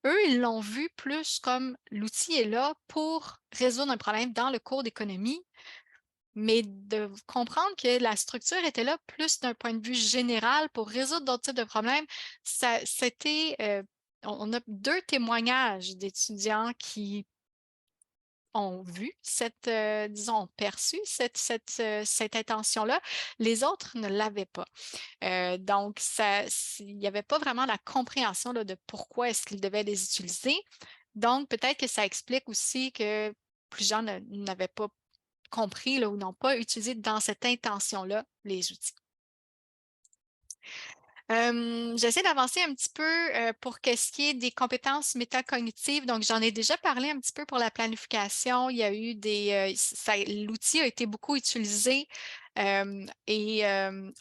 Eux, ils l'ont vu plus comme l'outil est là pour résoudre un problème dans le cours d'économie, mais de comprendre que la structure était là plus d'un point de vue général pour résoudre d'autres types de problèmes, on a 2 témoignages d'étudiants qui ont vu disons, ont perçu cette intention-là. Les autres ne l'avaient pas. Donc, il n'y avait pas vraiment la compréhension là, de pourquoi est-ce qu'ils devaient les utiliser. Donc, peut-être que ça explique aussi que plusieurs n'avaient pas compris là, ou n'ont pas utilisé dans cette intention-là les outils. J'essaie d'avancer un petit peu pour qu'est-ce qui est des compétences métacognitives. Donc, j'en ai déjà parlé un petit peu pour la planification. Il y a eu l'outil a été beaucoup utilisé et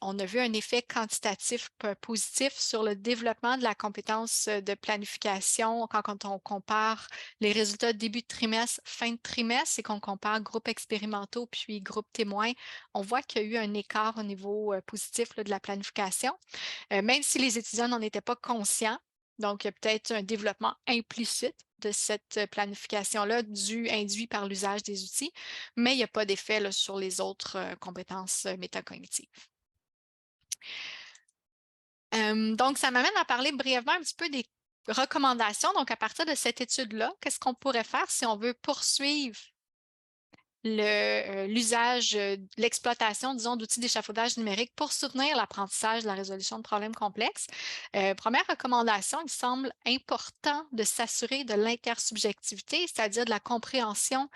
on a vu un effet quantitatif positif sur le développement de la compétence de planification quand on compare les résultats début de trimestre, fin de trimestre et qu'on compare groupes expérimentaux puis groupes témoins. On voit qu'il y a eu un écart au niveau positif là, de la planification. Même si les étudiants n'en étaient pas conscients. Donc, il y a peut-être un développement implicite de cette planification-là induit par l'usage des outils, mais il n'y a pas d'effet là, sur les autres compétences métacognitives. Donc, ça m'amène à parler brièvement un petit peu des recommandations. Donc, à partir de cette étude-là, qu'est-ce qu'on pourrait faire si on veut poursuivre l'usage, l'exploitation, disons, d'outils d'échafaudage numérique pour soutenir l'apprentissage de la résolution de problèmes complexes. Première recommandation, il semble important de s'assurer de l'intersubjectivité, c'est-à-dire de la compréhension.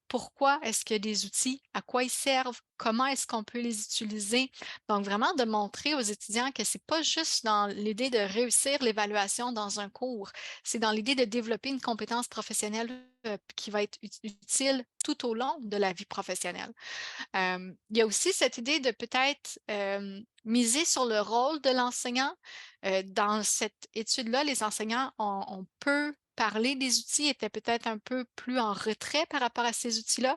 Pourquoi est-ce que des outils, à quoi ils servent, comment est-ce qu'on peut les utiliser. Donc, vraiment de montrer aux étudiants que ce n'est pas juste dans l'idée de réussir l'évaluation dans un cours, c'est dans l'idée de développer une compétence professionnelle qui va être utile tout au long de la vie professionnelle. Il y a aussi cette idée de peut-être miser sur le rôle de l'enseignant. Dans cette étude-là, les enseignants ont peu parlé des outils, étaient peut-être un peu plus en retrait par rapport à ces outils-là.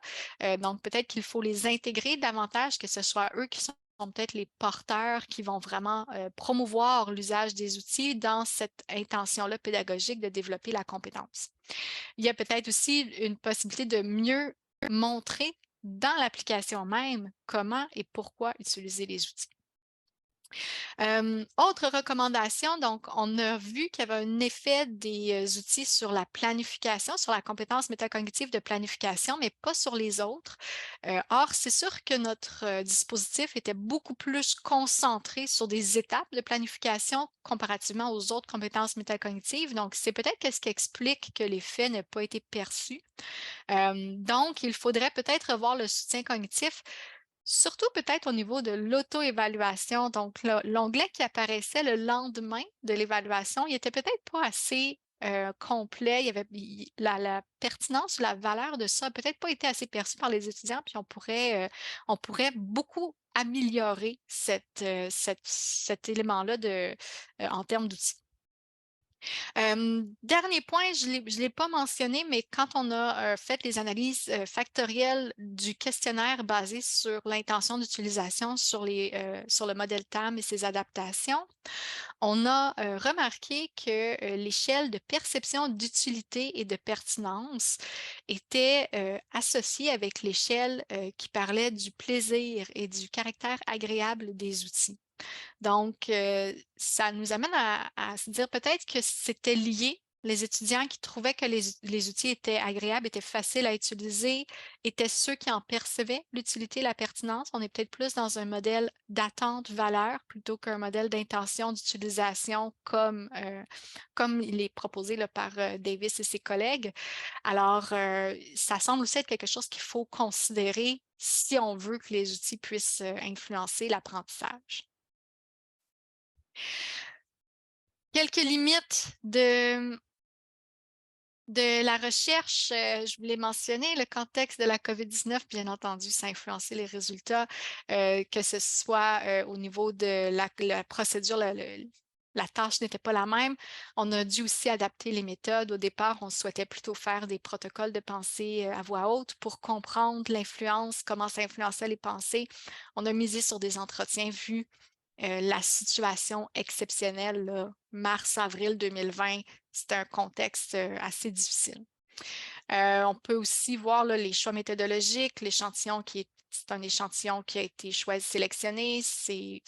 Donc, peut-être qu'il faut les intégrer davantage, que ce soit eux qui sont peut-être les porteurs qui vont vraiment promouvoir l'usage des outils dans cette intention-là pédagogique de développer la compétence. Il y a peut-être aussi une possibilité de mieux montrer dans l'application même comment et pourquoi utiliser les outils. Autre recommandation, donc on a vu qu'il y avait un effet des outils sur la planification, sur la compétence métacognitive de planification, mais pas sur les autres. Or, c'est sûr que notre dispositif était beaucoup plus concentré sur des étapes de planification comparativement aux autres compétences métacognitives. Donc, c'est peut-être ce qui explique que l'effet n'a pas été perçu. Donc, il faudrait peut-être revoir le soutien cognitif. Surtout peut-être au niveau de l'auto-évaluation. Donc, l'onglet qui apparaissait le lendemain de l'évaluation, il n'était peut-être pas assez complet. La pertinence ou la valeur de ça n'a peut-être pas été assez perçue par les étudiants, puis on pourrait beaucoup améliorer cet élément-là en termes d'outils. Dernier point, je ne l'ai pas mentionné, mais quand on a fait les analyses factorielles du questionnaire basé sur l'intention d'utilisation sur le modèle TAM et ses adaptations, on a remarqué que l'échelle de perception d'utilité et de pertinence était associée avec l'échelle qui parlait du plaisir et du caractère agréable des outils. Donc, ça nous amène à se dire peut-être que c'était lié. Les étudiants qui trouvaient que les outils étaient agréables, étaient faciles à utiliser, étaient ceux qui en percevaient l'utilité et la pertinence. On est peut-être plus dans un modèle d'attente-valeur plutôt qu'un modèle d'intention d'utilisation comme il est proposé là, par Davis et ses collègues. Alors, ça semble aussi être quelque chose qu'il faut considérer si on veut que les outils puissent influencer l'apprentissage. Quelques limites de la recherche, je voulais mentionner le contexte de la COVID-19, bien entendu, ça a influencé les résultats, que ce soit au niveau de la procédure, la tâche n'était pas la même. On a dû aussi adapter les méthodes. Au départ, on souhaitait plutôt faire des protocoles de pensée à voix haute pour comprendre l'influence, comment ça influençait les pensées. On a misé sur des entretiens vus. La situation exceptionnelle, mars-avril 2020, c'est un contexte assez difficile. On peut aussi voir là, les choix méthodologiques, c'est un échantillon qui a été sélectionné. C'est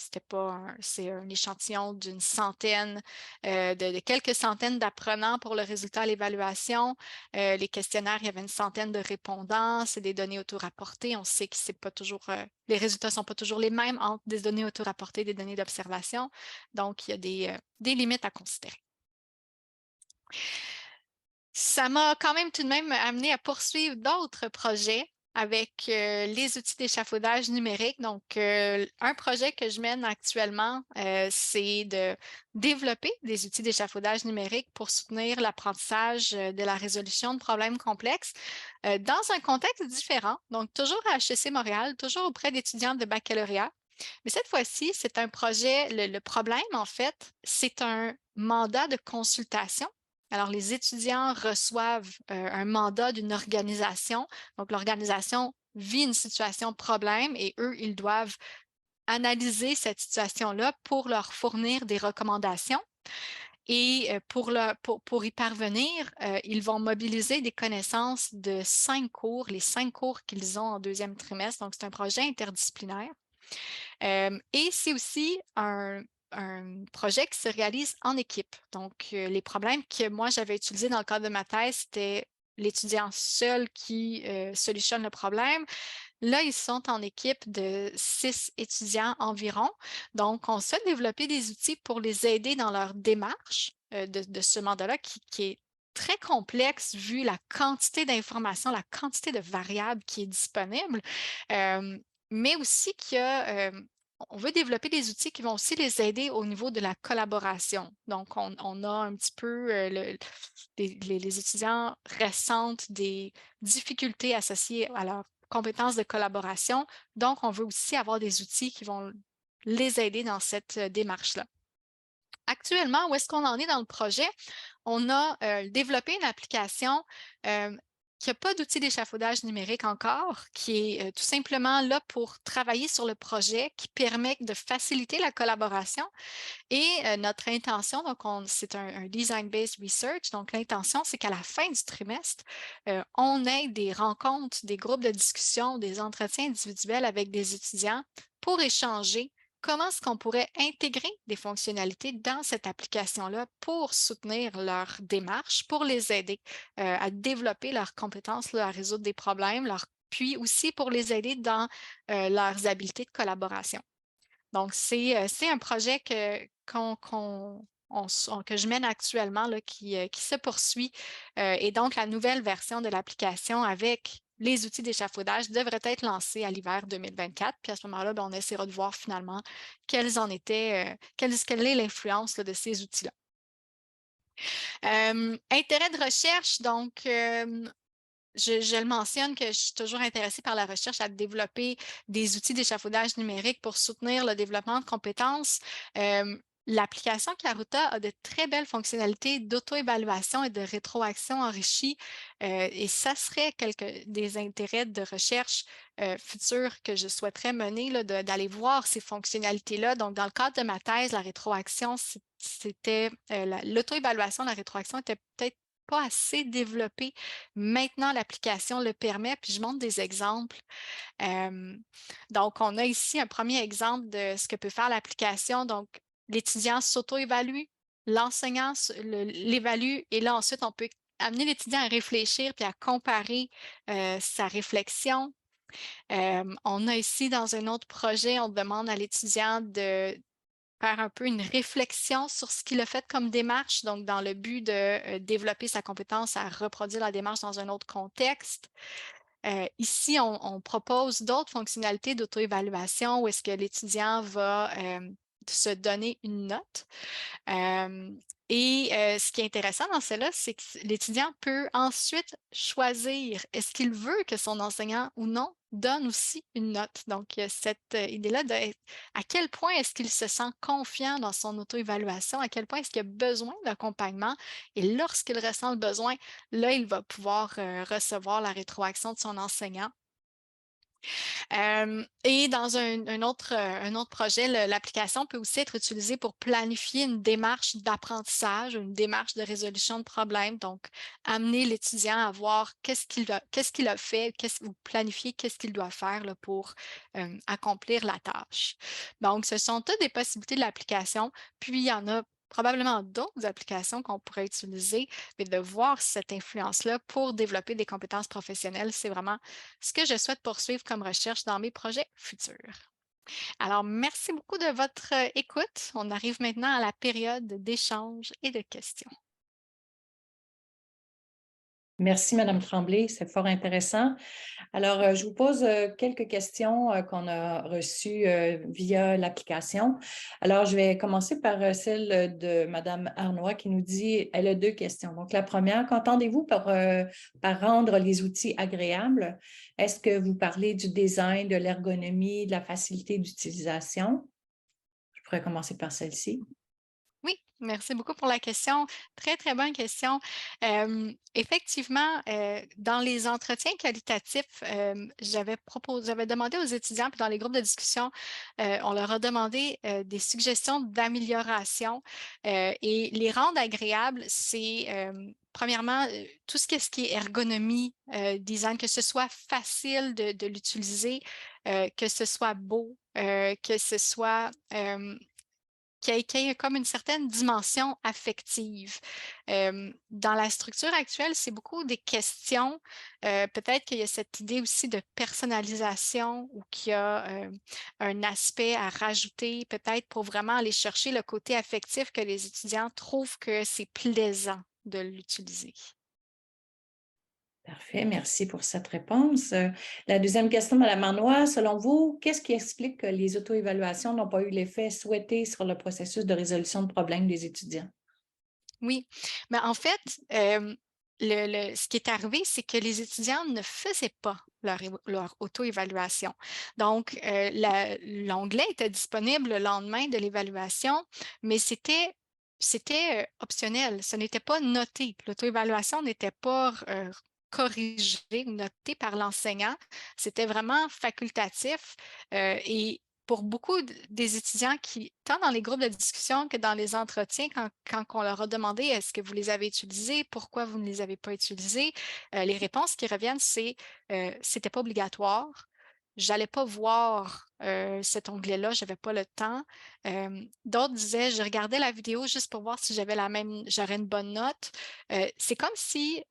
un échantillon d'une centaine, de quelques centaines d'apprenants pour le résultat à l'évaluation. Les questionnaires, il y avait une centaine de répondants. C'est des données auto-rapportées. On sait que c'est pas toujours, les résultats ne sont pas toujours les mêmes entre des données auto-rapportées et des données d'observation. Donc, il y a des limites à considérer. Ça m'a quand même tout de même amené à poursuivre d'autres projets avec les outils d'échafaudage numérique. Donc, un projet que je mène actuellement, c'est de développer des outils d'échafaudage numérique pour soutenir l'apprentissage de la résolution de problèmes complexes dans un contexte différent. Donc, toujours à HEC Montréal, toujours auprès d'étudiants de baccalauréat. Mais cette fois-ci, c'est un projet, le problème, en fait, c'est un mandat de consultation. Alors, les étudiants reçoivent un mandat d'une organisation. Donc, l'organisation vit une situation problème et eux, ils doivent analyser cette situation-là pour leur fournir des recommandations. Et pour y parvenir, ils vont mobiliser des connaissances de 5 cours, les 5 cours qu'ils ont en deuxième trimestre. Donc, c'est un projet interdisciplinaire. Et c'est aussi un projet qui se réalise en équipe. Donc, les problèmes que moi, j'avais utilisés dans le cadre de ma thèse, c'était l'étudiant seul qui solutionne le problème. Là, ils sont en équipe de 6 étudiants environ. Donc, on souhaite développer des outils pour les aider dans leur démarche de ce mandat-là qui est très complexe vu la quantité d'informations, la quantité de variables qui est disponible, mais aussi on veut développer des outils qui vont aussi les aider au niveau de la collaboration. Donc, on a un petit peu, les étudiants ressentent des difficultés associées à leur compétences de collaboration. Donc, on veut aussi avoir des outils qui vont les aider dans cette démarche-là. Actuellement, où est-ce qu'on en est dans le projet? On a développé une application qui n'a pas d'outil d'échafaudage numérique encore, qui est tout simplement là pour travailler sur le projet, qui permet de faciliter la collaboration. Et notre intention, donc c'est un design-based research, donc l'intention, c'est qu'à la fin du trimestre, on ait des rencontres, des groupes de discussion, des entretiens individuels avec des étudiants pour échanger comment est-ce qu'on pourrait intégrer des fonctionnalités dans cette application-là pour soutenir leur démarche, pour les aider à développer leurs compétences là, à résoudre des problèmes, puis aussi pour les aider dans leurs habiletés de collaboration. Donc, c'est un projet que je mène actuellement là, qui se poursuit. Et donc, la nouvelle version de l'application avec les outils d'échafaudage devrait être lancée à l'hiver 2024. Puis à ce moment-là, on essaiera de voir finalement quelle est l'influence de ces outils-là. Intérêt de recherche, donc, je le mentionne que je suis toujours intéressée par la recherche à développer des outils d'échafaudage numérique pour soutenir le développement de compétences. L'application Karuta a de très belles fonctionnalités d'auto-évaluation et de rétroaction enrichie, et ça serait des intérêts de recherche futurs que je souhaiterais mener, là, d'aller voir ces fonctionnalités-là. Donc, dans le cadre de ma thèse, la rétroaction, c'était l'auto-évaluation, la rétroaction était peut-être pas assez développée. Maintenant, l'application le permet, puis je montre des exemples. Donc, on a ici un premier exemple de ce que peut faire l'application. Donc, l'étudiant s'auto-évalue, l'enseignant l'évalue, et là, ensuite, on peut amener l'étudiant à réfléchir puis à comparer sa réflexion. On a ici, dans un autre projet, on demande à l'étudiant de faire un peu une réflexion sur ce qu'il a fait comme démarche, donc dans le but de développer sa compétence à reproduire la démarche dans un autre contexte. Ici, on propose d'autres fonctionnalités d'auto-évaluation où est-ce que l'étudiant va se donner une note. Ce qui est intéressant dans cela, c'est que l'étudiant peut ensuite choisir est-ce qu'il veut que son enseignant ou non donne aussi une note. Donc, il y a cette idée-là de à quel point est-ce qu'il se sent confiant dans son auto-évaluation, à quel point est-ce qu'il a besoin d'accompagnement. Et lorsqu'il ressent le besoin, là, il va pouvoir recevoir la rétroaction de son enseignant. Et dans un autre projet, l'application peut aussi être utilisée pour planifier une démarche d'apprentissage, une démarche de résolution de problèmes. Donc, amener l'étudiant à voir qu'est-ce qu'il a fait, ou planifier qu'est-ce qu'il doit faire là, pour accomplir la tâche. Donc, ce sont toutes des possibilités de l'application. Puis, il y en a probablement d'autres applications qu'on pourrait utiliser, mais de voir cette influence-là pour développer des compétences professionnelles, c'est vraiment ce que je souhaite poursuivre comme recherche dans mes projets futurs. Alors, merci beaucoup de votre écoute. On arrive maintenant à la période d'échange et de questions. Merci, Madame Tremblay, c'est fort intéressant. Alors, je vous pose quelques questions qu'on a reçues via l'application. Alors, je vais commencer par celle de Madame Arnois qui nous dit, elle a deux questions. Donc, la première, qu'entendez-vous par rendre les outils agréables? Est-ce que vous parlez du design, de l'ergonomie, de la facilité d'utilisation? Je pourrais commencer par celle-ci. Oui, merci beaucoup pour la question. Très, très bonne question. Effectivement, dans les entretiens qualitatifs, j'avais demandé aux étudiants, puis dans les groupes de discussion, on leur a demandé des suggestions d'amélioration et les rendre agréables, c'est premièrement tout ce qui est ergonomie, design, que ce soit facile de l'utiliser, que ce soit beau, que ce soit qu'il y ait comme une certaine dimension affective. Dans la structure actuelle, c'est beaucoup des questions. Peut-être qu'il y a cette idée aussi de personnalisation ou qu'il y a un aspect à rajouter, peut-être pour vraiment aller chercher le côté affectif que les étudiants trouvent que c'est plaisant de l'utiliser. Parfait, merci pour cette réponse. La deuxième question, Madame Arnois, selon vous, qu'est-ce qui explique que les auto-évaluations n'ont pas eu l'effet souhaité sur le processus de résolution de problèmes des étudiants? Oui, mais en fait, ce qui est arrivé, c'est que les étudiants ne faisaient pas leur auto-évaluation. Donc, l'onglet était disponible le lendemain de l'évaluation, mais c'était optionnel. Ce n'était pas noté. L'auto-évaluation n'était pas corrigée ou notée par l'enseignant. C'était vraiment facultatif et pour beaucoup des étudiants qui, tant dans les groupes de discussion que dans les entretiens, quand on leur a demandé est-ce que vous les avez utilisés, pourquoi vous ne les avez pas utilisés, les réponses qui reviennent, c'est c'était pas obligatoire. J'allais pas voir cet onglet-là, j'avais pas le temps. D'autres disaient, je regardais la vidéo juste pour voir si j'aurais une bonne note. C'est comme si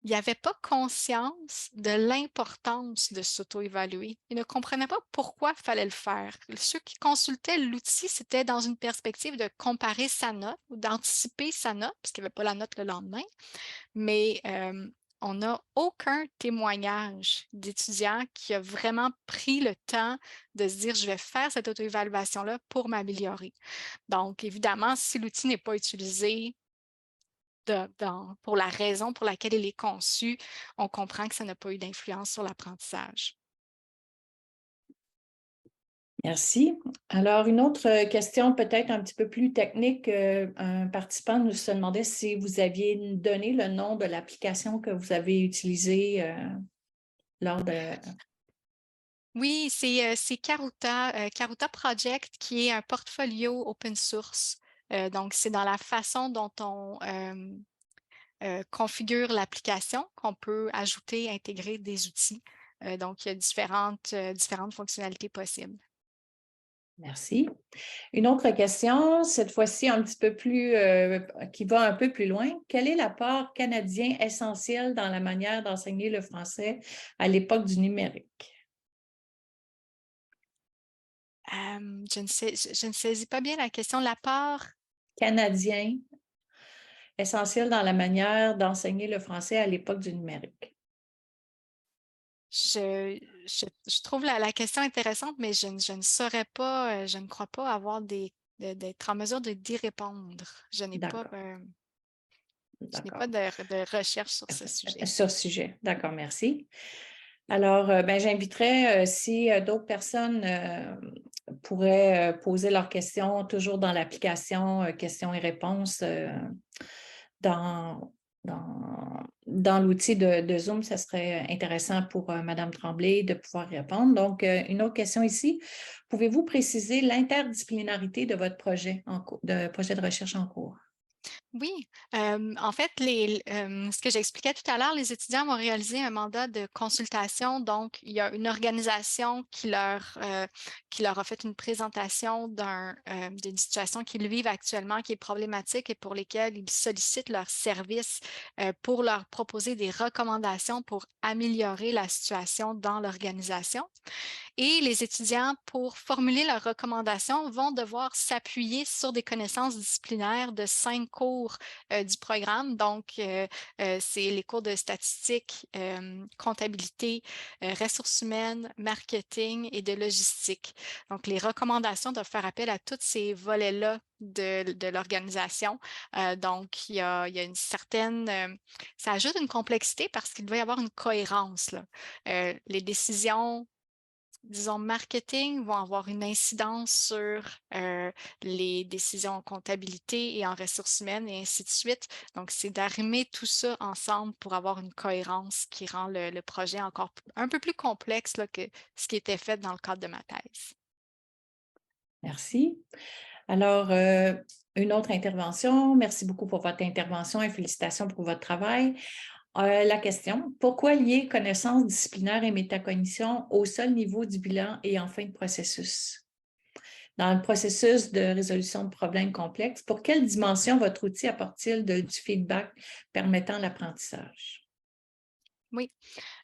il n'y avait pas conscience de l'importance de s'auto-évaluer. Ils ne comprenaient pas pourquoi il fallait le faire. Ceux qui consultaient l'outil, c'était dans une perspective de comparer sa note ou d'anticiper sa note, parce qu'il n'y avait pas la note le lendemain. Mais on n'a aucun témoignage d'étudiant qui a vraiment pris le temps de se dire, je vais faire cette auto-évaluation-là pour m'améliorer. Donc, évidemment, si l'outil n'est pas utilisé, pour la raison pour laquelle il est conçu, on comprend que ça n'a pas eu d'influence sur l'apprentissage. Merci. Alors, une autre question peut-être un petit peu plus technique. Un participant nous se demandait si vous aviez donné le nom de l'application que vous avez utilisée lors de... Oui, c'est Karuta, Karuta Project, qui est un portfolio open source. Donc, c'est dans la façon dont on configure l'application qu'on peut ajouter, intégrer des outils. Donc, il y a différentes fonctionnalités possibles. Merci. Une autre question, cette fois-ci un petit peu plus, qui va un peu plus loin. Quel est l'apport canadien essentiel dans la manière d'enseigner le français à l'époque du numérique? Je ne saisis pas bien la question. L'apport, Canadien essentiel dans la manière d'enseigner le français à l'époque du numérique. je trouve la question intéressante, mais je ne saurais pas, je ne crois pas avoir d'être en mesure d'y répondre. D'accord, Je n'ai pas d'accord. de recherche sur ce sujet. Sur ce sujet. D'accord, merci. Alors, ben, j'inviterais, si d'autres personnes pourraient poser leurs questions toujours dans l'application questions et réponses dans, dans l'outil de Zoom, ça serait intéressant pour Mme Tremblay de pouvoir répondre. Donc, une autre question ici. Pouvez-vous préciser l'interdisciplinarité de votre projet, de projet de recherche en cours? Oui, en fait, ce que j'expliquais tout à l'heure, les étudiants vont réaliser un mandat de consultation. Donc, il y a une organisation qui leur a fait une présentation d'une situation qu'ils vivent actuellement qui est problématique et pour lesquelles ils sollicitent leurs services pour leur proposer des recommandations pour améliorer la situation dans l'organisation. Et les étudiants, pour formuler leurs recommandations, vont devoir s'appuyer sur des connaissances disciplinaires de 5 cours du programme. Donc, c'est les cours de statistique, comptabilité, ressources humaines, marketing et de logistique. Donc, les recommandations doivent faire appel à tous ces volets-là de l'organisation. Donc, il y a une certaine... ça ajoute une complexité parce qu'il doit y avoir une cohérence, là. Les décisions disons, marketing vont avoir une incidence sur les décisions en comptabilité et en ressources humaines et ainsi de suite. Donc, c'est d'arrimer tout ça ensemble pour avoir une cohérence qui rend le projet encore un peu plus complexe là, que ce qui était fait dans le cadre de ma thèse. Merci. Alors, une autre intervention. Merci beaucoup pour votre intervention et félicitations pour votre travail. La question, pourquoi lier connaissances disciplinaires et métacognition au seul niveau du bilan et en fin de processus? Dans le processus de résolution de problèmes complexes, pour quelle dimension votre outil apporte-t-il du feedback permettant l'apprentissage? Oui.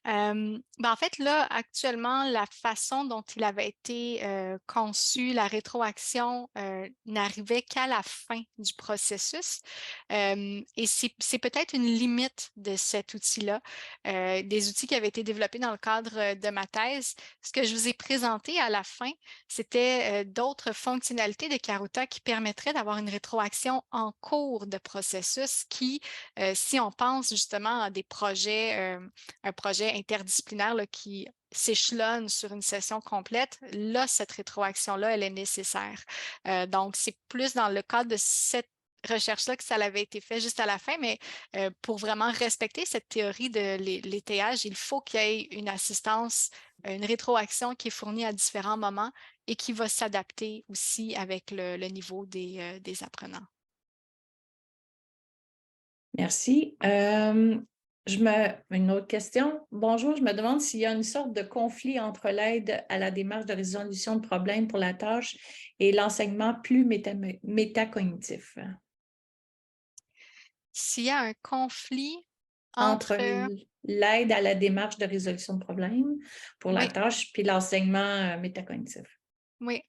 En fait, là, actuellement, la façon dont il avait été conçu, la rétroaction, n'arrivait qu'à la fin du processus. Et c'est peut-être une limite de cet outil-là, des outils qui avaient été développés dans le cadre de ma thèse. Ce que je vous ai présenté à la fin, c'était d'autres fonctionnalités de Karuta qui permettraient d'avoir une rétroaction en cours de processus qui, si on pense justement à des projets, un projet interdisciplinaire là, qui s'échelonne sur une session complète, là, cette rétroaction-là, elle est nécessaire. Donc, c'est plus dans le cadre de cette recherche-là que ça avait été fait juste à la fin, mais pour vraiment respecter cette théorie de l'étayage, il faut qu'il y ait une assistance, une rétroaction qui est fournie à différents moments et qui va s'adapter aussi avec le niveau des apprenants. Merci. Une autre question. Bonjour, je me demande s'il y a une sorte de conflit entre l'aide à la démarche de résolution de problèmes pour la tâche et l'enseignement plus métacognitif. S'il y a un conflit Entre entre... l'aide à la démarche de résolution de problèmes pour la Oui, tâche puis l'enseignement métacognitif. oui.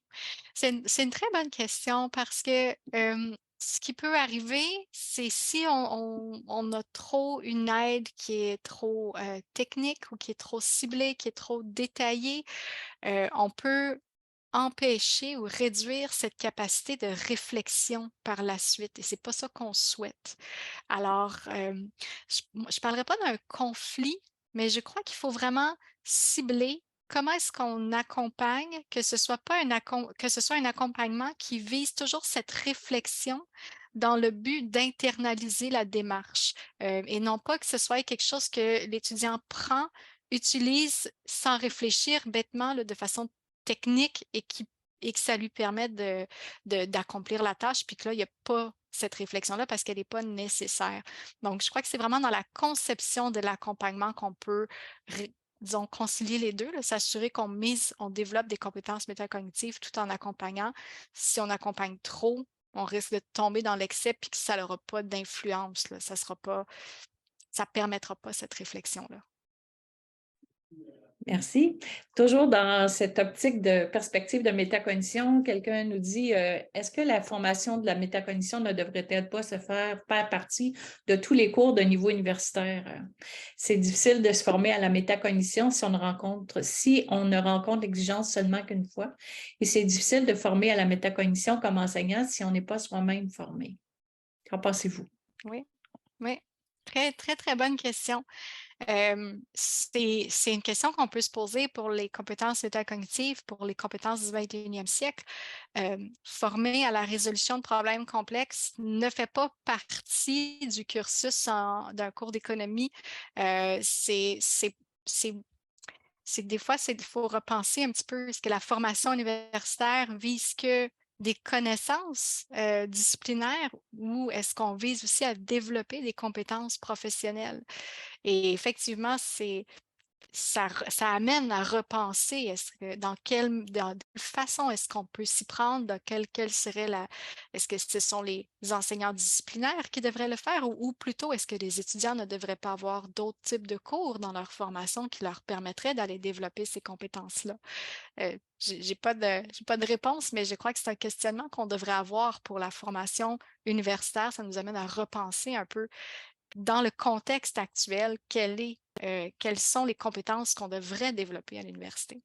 C'est une très bonne question parce que ce qui peut arriver, c'est si on a trop une aide qui est trop technique ou qui est trop ciblée, qui est trop détaillée, on peut empêcher ou réduire cette capacité de réflexion par la suite et c'est pas ça qu'on souhaite. Alors, je parlerai pas d'un conflit, mais je crois qu'il faut vraiment cibler comment est-ce qu'on accompagne, que ce soit pas que ce soit un accompagnement qui vise toujours cette réflexion dans le but d'internaliser la démarche, et non pas que ce soit quelque chose que l'étudiant prend, utilise sans réfléchir bêtement là, de façon technique et que ça lui permet d'accomplir la tâche, puis que là, il n'y a pas cette réflexion-là parce qu'elle n'est pas nécessaire. Donc, je crois que c'est vraiment dans la conception de l'accompagnement qu'on peut, disons, concilier les deux, s'assurer on développe des compétences métacognitives tout en accompagnant. Si on accompagne trop, on risque de tomber dans l'excès puis que ça n'aura pas d'influence. Ça ne permettra pas cette réflexion-là. Merci. Toujours dans cette optique de perspective de métacognition, quelqu'un nous dit est-ce que la formation de la métacognition ne devrait-elle pas faire partie de tous les cours de niveau universitaire? C'est difficile de se former à la métacognition si on ne rencontre l'exigence seulement qu'une fois. Et c'est difficile de former à la métacognition comme enseignant si on n'est pas soi-même formé. Qu'en pensez-vous? Oui, oui. Très, très, très bonne question. C'est une question qu'on peut se poser pour les compétences métacognitives, pour les compétences du 21e siècle. Former à la résolution de problèmes complexes ne fait pas partie du cursus d'un cours d'économie. C'est que des fois, il faut repenser un petit peu, est-ce que la formation universitaire vise que des connaissances disciplinaires ou est-ce qu'on vise aussi à développer des compétences professionnelles? Et effectivement, ça amène à repenser dans quelle façon est-ce qu'on peut s'y prendre, quelle serait est-ce que ce sont les enseignants disciplinaires qui devraient le faire ou plutôt est-ce que les étudiants ne devraient pas avoir d'autres types de cours dans leur formation qui leur permettraient d'aller développer ces compétences-là? J'ai pas de réponse, mais je crois que c'est un questionnement qu'on devrait avoir pour la formation universitaire. Ça nous amène à repenser un peu dans le contexte actuel, quelles sont les compétences qu'on devrait développer à l'université?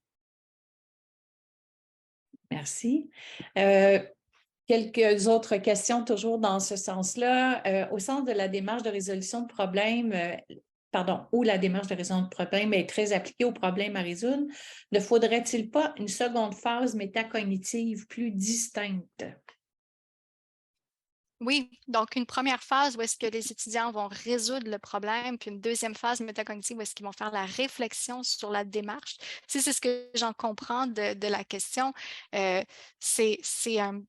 Merci. Quelques autres questions toujours dans ce sens-là. Au sens de la démarche de résolution de problèmes, où la démarche de résolution de problèmes est très appliquée aux problèmes à résoudre, ne faudrait-il pas une seconde phase métacognitive plus distincte? Oui, donc une première phase où est-ce que les étudiants vont résoudre le problème, puis une deuxième phase métacognitive où est-ce qu'ils vont faire la réflexion sur la démarche. Si c'est ce que j'en comprends de la question, c'est ce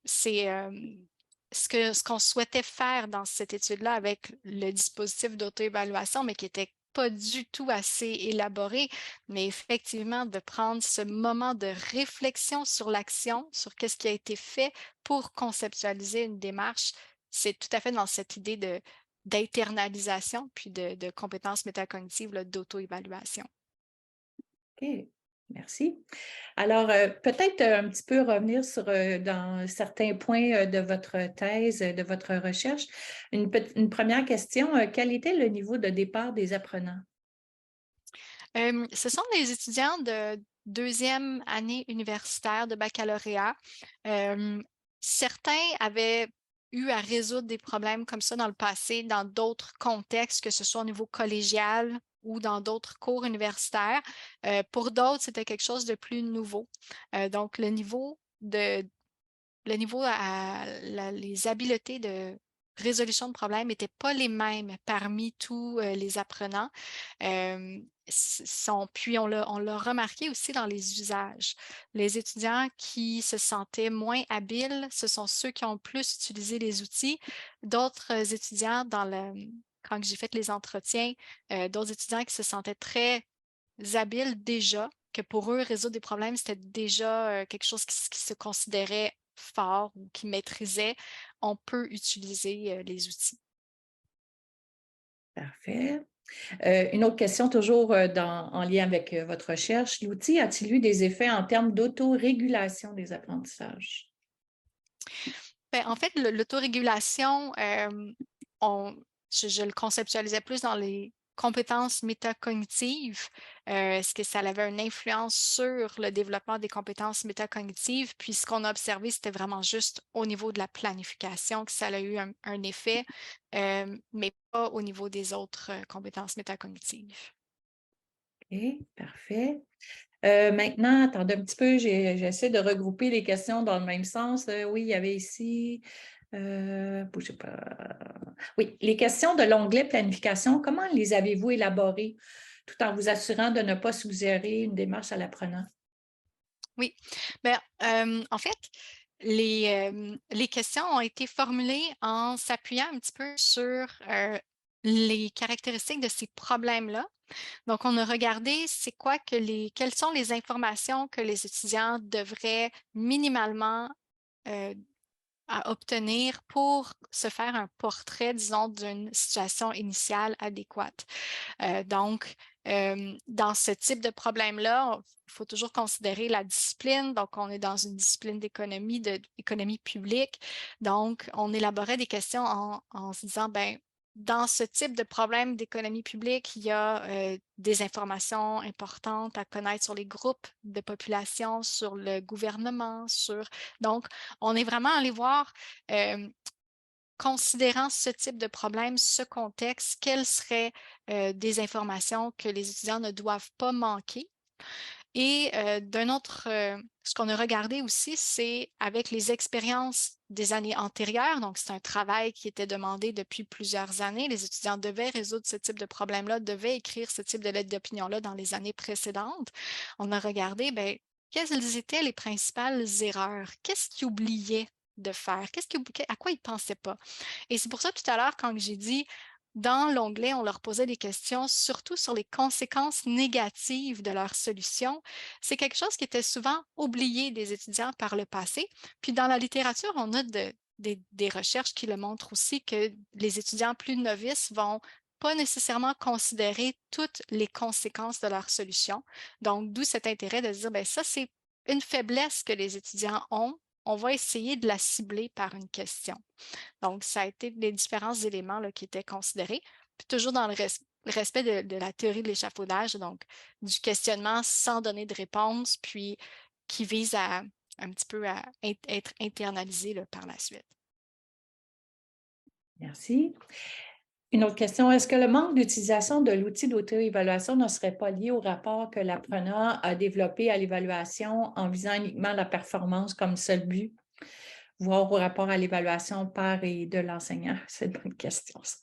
qu'on souhaitait faire dans cette étude-là avec le dispositif d'auto-évaluation, mais qui était pas du tout assez élaboré, mais effectivement de prendre ce moment de réflexion sur l'action, sur qu'est-ce qui a été fait pour conceptualiser une démarche. C'est tout à fait dans cette idée d'internalisation puis de compétences métacognitives, d'auto-évaluation. OK, merci. Alors, peut-être un petit peu revenir dans certains points de votre thèse, de votre recherche. Une première question, quel était le niveau de départ des apprenants? Ce sont des étudiants de deuxième année universitaire de baccalauréat. Certains avaient eu à résoudre des problèmes comme ça dans le passé, dans d'autres contextes, que ce soit au niveau collégial ou dans d'autres cours universitaires. Pour d'autres, c'était quelque chose de plus nouveau. Donc, les habiletés de résolution de problèmes n'étaient pas les mêmes parmi tous les apprenants. Puis on l'a remarqué aussi dans les usages. Les étudiants qui se sentaient moins habiles, ce sont ceux qui ont plus utilisé les outils. D'autres étudiants, quand j'ai fait les entretiens, d'autres étudiants qui se sentaient très habiles déjà, que pour eux, résoudre des problèmes, c'était déjà quelque chose qui se considérait fort ou qui maîtrisait, on peut utiliser les outils. Parfait. Une autre question, toujours en lien avec votre recherche. L'outil a-t-il eu des effets en termes d'autorégulation des apprentissages? Ben, en fait, l'autorégulation, je le conceptualisais plus dans les compétences métacognitives. Est-ce que ça avait une influence sur le développement des compétences métacognitives? Puis ce qu'on a observé, c'était vraiment juste au niveau de la planification que ça a eu un effet, mais pas au niveau des autres compétences métacognitives. OK, parfait. Maintenant, attendez un petit peu, j'essaie de regrouper les questions dans le même sens. Oui, il y avait ici, bougez pas. Oui, les questions de l'onglet planification, comment les avez-vous élaborées tout en vous assurant de ne pas suggérer une démarche à l'apprenant? Oui. Ben, en fait, les questions ont été formulées en s'appuyant un petit peu sur, les caractéristiques de ces problèmes-là. Donc, on a regardé quelles sont les informations que les étudiants devraient minimalement, heu, à obtenir pour se faire un portrait, disons, d'une situation initiale adéquate. Donc, dans ce type de problème-là, il faut toujours considérer la discipline. Donc, on est dans une discipline d'économie publique. Donc, on élaborait des questions en se disant, ben, dans ce type de problème d'économie publique, il y a des informations importantes à connaître sur les groupes de population, sur le gouvernement, Donc, on est vraiment allé voir considérant ce type de problème, ce contexte, quelles seraient des informations que les étudiants ne doivent pas manquer? Et ce qu'on a regardé aussi, c'est avec les expériences des années antérieures. Donc, c'est un travail qui était demandé depuis plusieurs années. Les étudiants devaient résoudre ce type de problème-là, devaient écrire ce type de lettre d'opinion-là dans les années précédentes. On a regardé, bien, quelles étaient les principales erreurs? Qu'est-ce qu'ils oubliaient de faire? À quoi ils ne pensaient pas? Et c'est pour ça, tout à l'heure, quand j'ai dit dans l'onglet, on leur posait des questions, surtout sur les conséquences négatives de leur solution. C'est quelque chose qui était souvent oublié des étudiants par le passé. Puis dans la littérature, on a des recherches qui le montrent aussi que les étudiants plus novices vont pas nécessairement considérer toutes les conséquences de leur solution. Donc, d'où cet intérêt de se dire, bien, ça, c'est une faiblesse que les étudiants ont. On va essayer de la cibler par une question. Donc, ça a été les différents éléments là, qui étaient considérés, puis toujours dans le respect de la théorie de l'échafaudage, donc du questionnement sans donner de réponse, puis qui vise à un petit peu à être internalisé là, par la suite. Merci. Une autre question, est-ce que le manque d'utilisation de l'outil d'auto-évaluation ne serait pas lié au rapport que l'apprenant a développé à l'évaluation en visant uniquement la performance comme seul but, voire au rapport à l'évaluation par et de l'enseignant? C'est une bonne question, ça.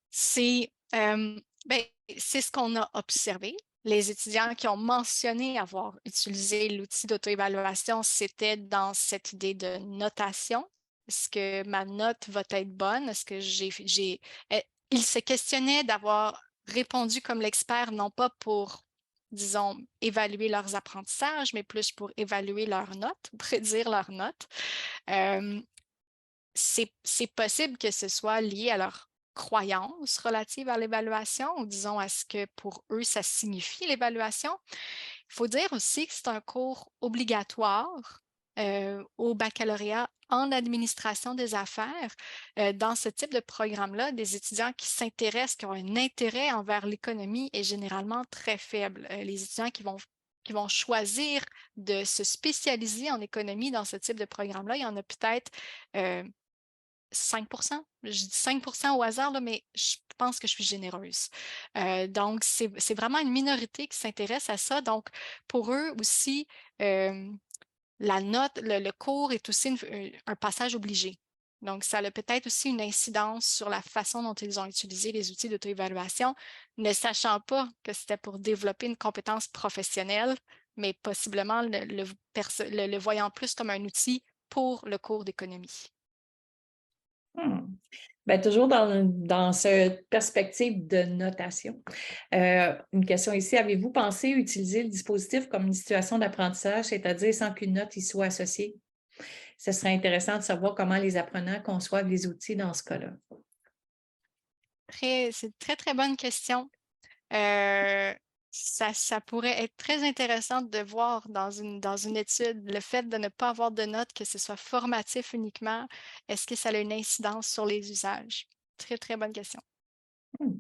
C'est ben, c'est ce qu'on a observé. Les étudiants qui ont mentionné avoir utilisé l'outil d'auto-évaluation, c'était dans cette idée de notation. Est-ce que ma note va être bonne? Est-ce que ils se questionnaient d'avoir répondu comme l'expert, non pas pour, disons, évaluer leurs apprentissages, mais plus pour évaluer leurs notes, prédire leurs notes. Euh, c'est possible que ce soit lié à leur croyance relative à l'évaluation ou disons à ce que pour eux, ça signifie l'évaluation. Il faut dire aussi que c'est un cours obligatoire au baccalauréat en administration des affaires. Dans ce type de programme-là, des étudiants qui s'intéressent, qui ont un intérêt envers l'économie est généralement très faible. Les étudiants qui vont choisir de se spécialiser en économie dans ce type de programme-là, il y en a peut-être 5. Je dis 5 au hasard, là, mais je pense que je suis généreuse. Donc, c'est vraiment une minorité qui s'intéresse à ça. Donc, pour eux aussi, la note, le cours est aussi un passage obligé. Donc, ça a peut-être aussi une incidence sur la façon dont ils ont utilisé les outils d'auto-évaluation, ne sachant pas que c'était pour développer une compétence professionnelle, mais possiblement le voyant plus comme un outil pour le cours d'économie. Hmm. Ben, toujours dans cette perspective de notation. Une question ici, avez-vous pensé utiliser le dispositif comme une situation d'apprentissage, c'est-à-dire sans qu'une note y soit associée? Ce serait intéressant de savoir comment les apprenants conçoivent les outils dans ce cas-là. C'est une très, très bonne question. Euh, ça pourrait être très intéressant de voir dans une étude le fait de ne pas avoir de notes, que ce soit formatif uniquement. Est-ce que ça a une incidence sur les usages? Très, très bonne question. Hmm.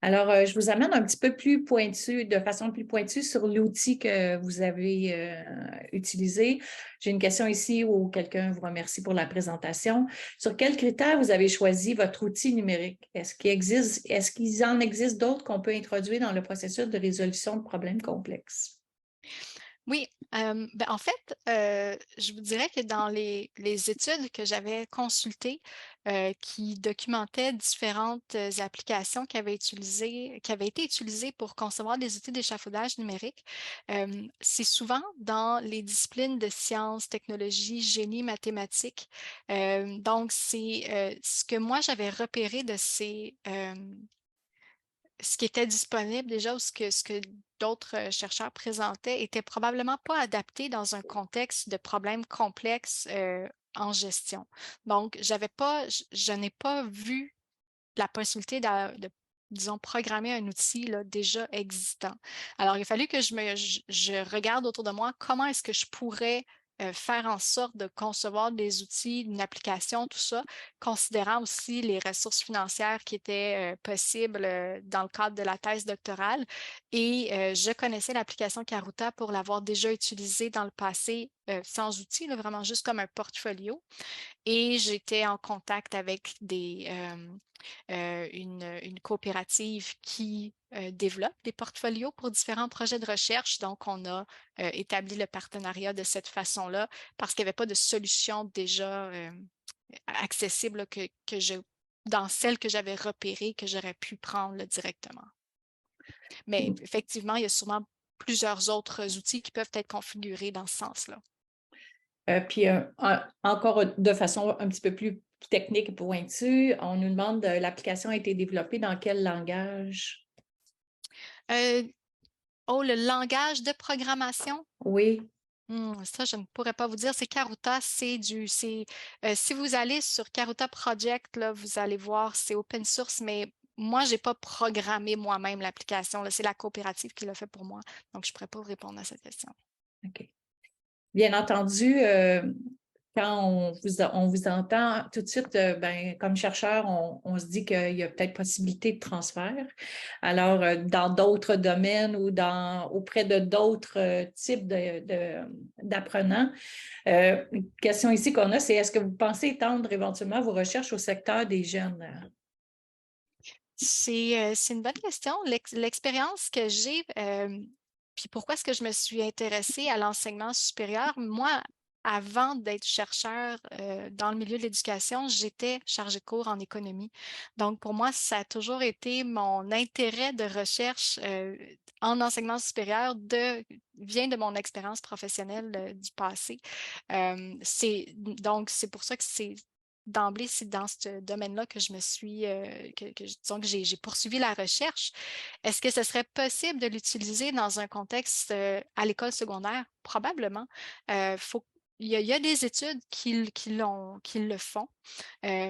Alors, je vous amène un petit peu plus pointu, de façon plus pointue sur l'outil que vous avez utilisé. J'ai une question ici où quelqu'un vous remercie pour la présentation. Sur quels critères vous avez choisi votre outil numérique? Est-ce qu'il en existe d'autres qu'on peut introduire dans le processus de résolution de problèmes complexes? Oui, en fait, je vous dirais que dans les études que j'avais consultées, qui documentaient différentes applications qui avaient été utilisées pour concevoir des outils d'échafaudage numérique, c'est souvent dans les disciplines de sciences, technologies, génie, mathématiques. Donc, c'est ce que moi j'avais repéré de ce qui était disponible déjà ou ce que d'autres chercheurs présentaient était probablement pas adapté dans un contexte de problèmes complexes en gestion. Donc, je n'ai pas vu la possibilité disons, programmer un outil là, déjà existant. Alors, il a fallu que je regarde autour de moi comment est-ce que je pourrais faire en sorte de concevoir des outils, une application, tout ça, considérant aussi les ressources financières qui étaient possibles dans le cadre de la thèse doctorale. Et je connaissais l'application Karuta pour l'avoir déjà utilisée dans le passé sans outils, là, vraiment juste comme un portfolio. Et j'étais en contact avec une coopérative qui développe des portfolios pour différents projets de recherche. Donc, on a établi le partenariat de cette façon-là parce qu'il n'y avait pas de solution déjà accessible dans celle que j'avais repérée, que j'aurais pu prendre là, directement. Mais effectivement, il y a sûrement plusieurs autres outils qui peuvent être configurés dans ce sens-là. Puis encore de façon un petit peu plus technique et pointue, on nous demande l'application a été développée dans quel langage? Euh, le langage de programmation? Oui, Ça, je ne pourrais pas vous dire. C'est Karuta, si vous allez sur Karuta Project, là, vous allez voir, c'est open source, mais moi, je n'ai pas programmé moi-même l'application. C'est la coopérative qui l'a fait pour moi. Donc, je ne pourrais pas vous répondre à cette question. OK. Bien entendu, quand on vous entend, tout de suite, ben, comme chercheur, on se dit qu'il y a peut-être possibilité de transfert. Alors, dans d'autres domaines ou auprès de d'autres types d'apprenants, une question ici qu'on a, c'est est-ce que vous pensez étendre éventuellement vos recherches au secteur des jeunes? C'est une bonne question. L'expérience que j'ai, puis pourquoi est-ce que je me suis intéressée à l'enseignement supérieur? Moi, avant d'être chercheur dans le milieu de l'éducation, j'étais chargée de cours en économie. Donc, pour moi, ça a toujours été mon intérêt de recherche en enseignement supérieur vient de mon expérience professionnelle du passé. Donc, c'est pour ça que d'emblée, c'est dans ce domaine-là que je me suis, disons que j'ai poursuivi la recherche. Est-ce que ce serait possible de l'utiliser dans un contexte à l'école secondaire? Probablement. Il y a des études qui le font. Euh,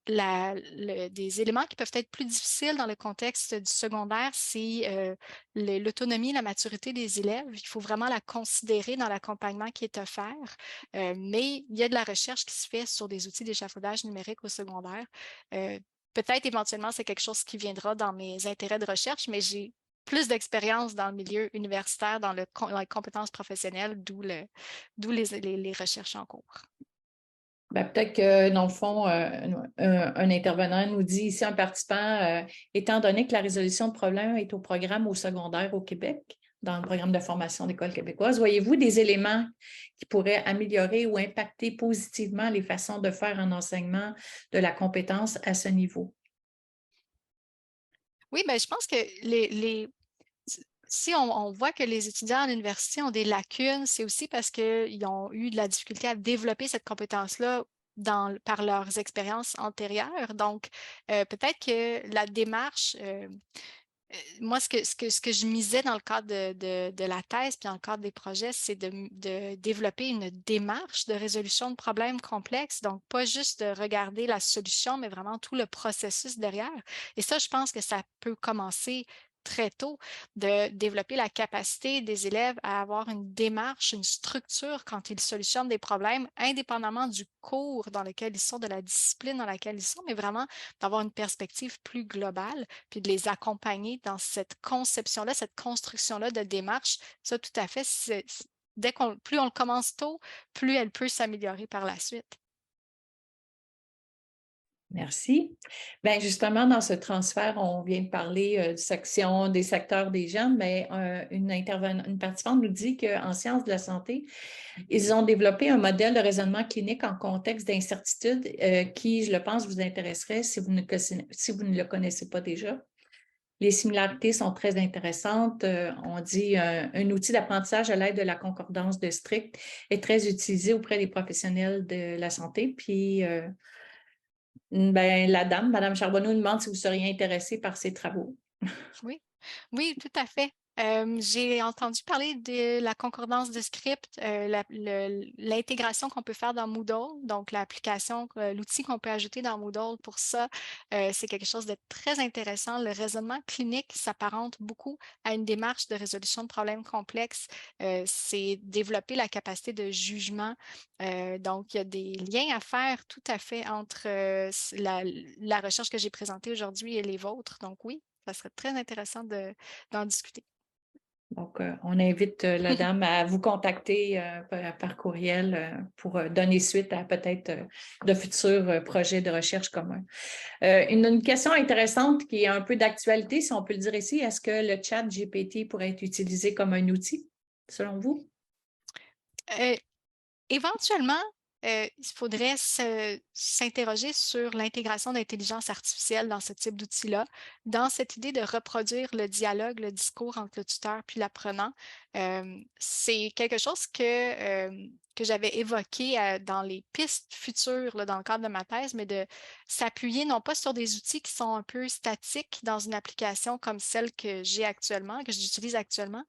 des éléments qui peuvent être plus difficiles dans le contexte du secondaire, c'est l'autonomie, la maturité des élèves. Il faut vraiment la considérer dans l'accompagnement qui est offert. Mais il y a de la recherche qui se fait sur des outils d'échafaudage numérique au secondaire. Peut-être éventuellement, c'est quelque chose qui viendra dans mes intérêts de recherche, mais j'ai plus d'expérience dans le milieu universitaire, dans les compétences professionnelles, d'où les recherches en cours. Ben, peut-être que, dans le fond, un intervenant nous dit ici, un participant, étant donné que la résolution de problèmes est au programme au secondaire au Québec, dans le programme de formation d'école québécoise, voyez-vous des éléments qui pourraient améliorer ou impacter positivement les façons de faire un enseignement de la compétence à ce niveau? Oui, ben, je pense que si on voit que les étudiants à l'université ont des lacunes, c'est aussi parce qu'ils ont eu de la difficulté à développer cette compétence-là par leurs expériences antérieures. Donc, peut-être que la démarche, moi, ce que je misais dans le cadre de la thèse, puis dans le cadre des projets, c'est de développer une démarche de résolution de problèmes complexes. Donc, pas juste de regarder la solution, mais vraiment tout le processus derrière. Et ça, je pense que ça peut commencer très tôt, de développer la capacité des élèves à avoir une démarche, une structure quand ils solutionnent des problèmes, indépendamment du cours dans lequel ils sont, de la discipline dans laquelle ils sont, mais vraiment d'avoir une perspective plus globale, puis de les accompagner dans cette conception-là, cette construction-là de démarche. Ça, tout à fait, plus on le commence tôt, plus elle peut s'améliorer par la suite. Merci. Bien, justement, dans ce transfert, on vient de parler des secteurs des jeunes, mais une participante nous dit qu'en sciences de la santé, ils ont développé un modèle de raisonnement clinique en contexte d'incertitude qui, je le pense, vous intéresserait si vous ne le connaissez pas déjà. Les similarités sont très intéressantes. On dit un outil d'apprentissage à l'aide de la concordance de strict est très utilisé auprès des professionnels de la santé. Puis, ben, Madame Charbonneau, nous demande si vous seriez intéressé par ces travaux. Oui, oui, tout à fait. J'ai entendu parler de la concordance de script, l'intégration qu'on peut faire dans Moodle, donc l'application, l'outil qu'on peut ajouter dans Moodle pour ça, c'est quelque chose de très intéressant. Le raisonnement clinique s'apparente beaucoup à une démarche de résolution de problèmes complexes. C'est développer la capacité de jugement. Donc, il y a des liens à faire tout à fait entre la recherche que j'ai présentée aujourd'hui et les vôtres. Donc oui, ça serait très intéressant d'en discuter. Donc, on invite la dame à vous contacter par courriel pour donner suite à peut-être de futurs projets de recherche communs. Une question intéressante qui est un peu d'actualité, si on peut le dire ici, est-ce que le chat GPT pourrait être utilisé comme un outil, selon vous? Euh, Éventuellement, il faudrait s'interroger sur l'intégration d'intelligence artificielle dans ce type d'outil-là, dans cette idée de reproduire le dialogue, le discours entre le tuteur puis l'apprenant. C'est quelque chose que j'avais évoqué dans les pistes futures là, dans le cadre de ma thèse, mais de s'appuyer non pas sur des outils qui sont un peu statiques dans une application comme celle que j'ai actuellement, que j'utilise actuellement,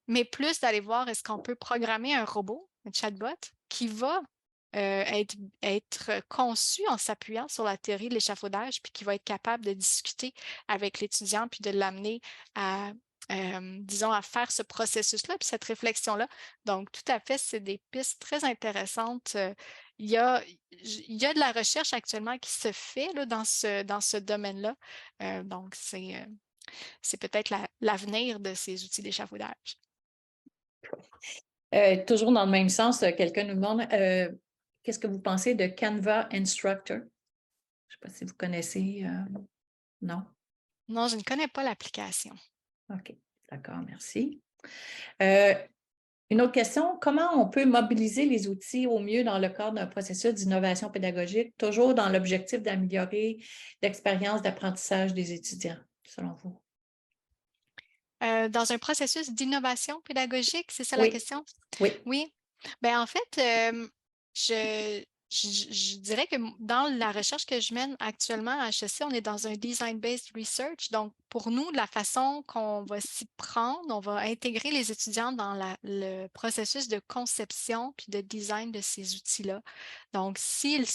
mais plus d'aller voir est-ce qu'on peut programmer un robot, un chatbot, qui va être conçu en s'appuyant sur la théorie de l'échafaudage, puis qui va être capable de discuter avec l'étudiant, puis de l'amener à, disons, à faire ce processus-là, puis cette réflexion-là. Donc, tout à fait, c'est des pistes très intéressantes. Il y a, il y a de la recherche actuellement qui se fait là, dans ce domaine-là. Donc, c'est peut-être l'avenir de ces outils d'échafaudage. Toujours dans le même sens, quelqu'un nous demande qu'est-ce que vous pensez de Canva Instructor? Je ne sais pas si vous connaissez. Non? Non, je ne connais pas l'application. OK, d'accord, merci. Une autre question, comment on peut mobiliser les outils au mieux dans le cadre d'un processus d'innovation pédagogique, toujours dans l'objectif d'améliorer l'expérience d'apprentissage des étudiants, selon vous? Dans un processus d'innovation pédagogique, c'est ça la Oui, question? oui. Oui. Ben, en fait, je, je dirais que dans la recherche que je mène actuellement à HEC, on est dans un design-based research. Donc, pour nous, la façon qu'on va s'y prendre, on va intégrer les étudiants dans le processus de conception puis de design de ces outils-là. Donc, ils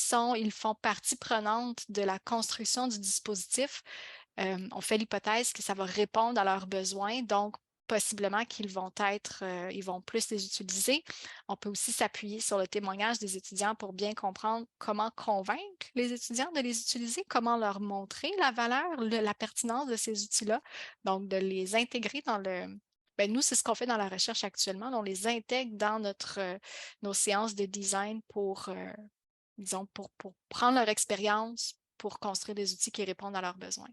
font partie prenante de la construction du dispositif, on fait l'hypothèse que ça va répondre à leurs besoins, donc possiblement ils vont plus les utiliser. On peut aussi s'appuyer sur le témoignage des étudiants pour bien comprendre comment convaincre les étudiants de les utiliser, comment leur montrer la valeur, la pertinence de ces outils-là. Donc, de les intégrer dans nous, c'est ce qu'on fait dans la recherche actuellement. On les intègre dans nos séances de design disons, pour prendre leur expérience, pour construire des outils qui répondent à leurs besoins.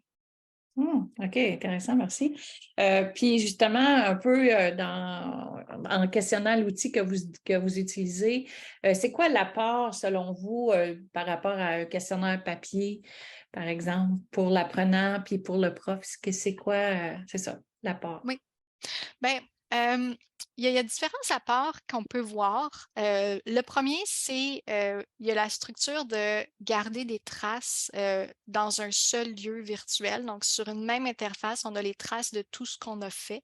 OK, intéressant, merci. Puis justement, un peu en questionnant l'outil que vous utilisez, c'est quoi l'apport, selon vous, par rapport à un questionnaire papier, par exemple, pour l'apprenant puis pour le prof? C'est quoi, c'est ça, l'apport? Oui. Bien, il y a différents apports qu'on peut voir. Le premier, c'est il y a la structure de garder des traces dans un seul lieu virtuel. Donc, sur une même interface, on a les traces de tout ce qu'on a fait.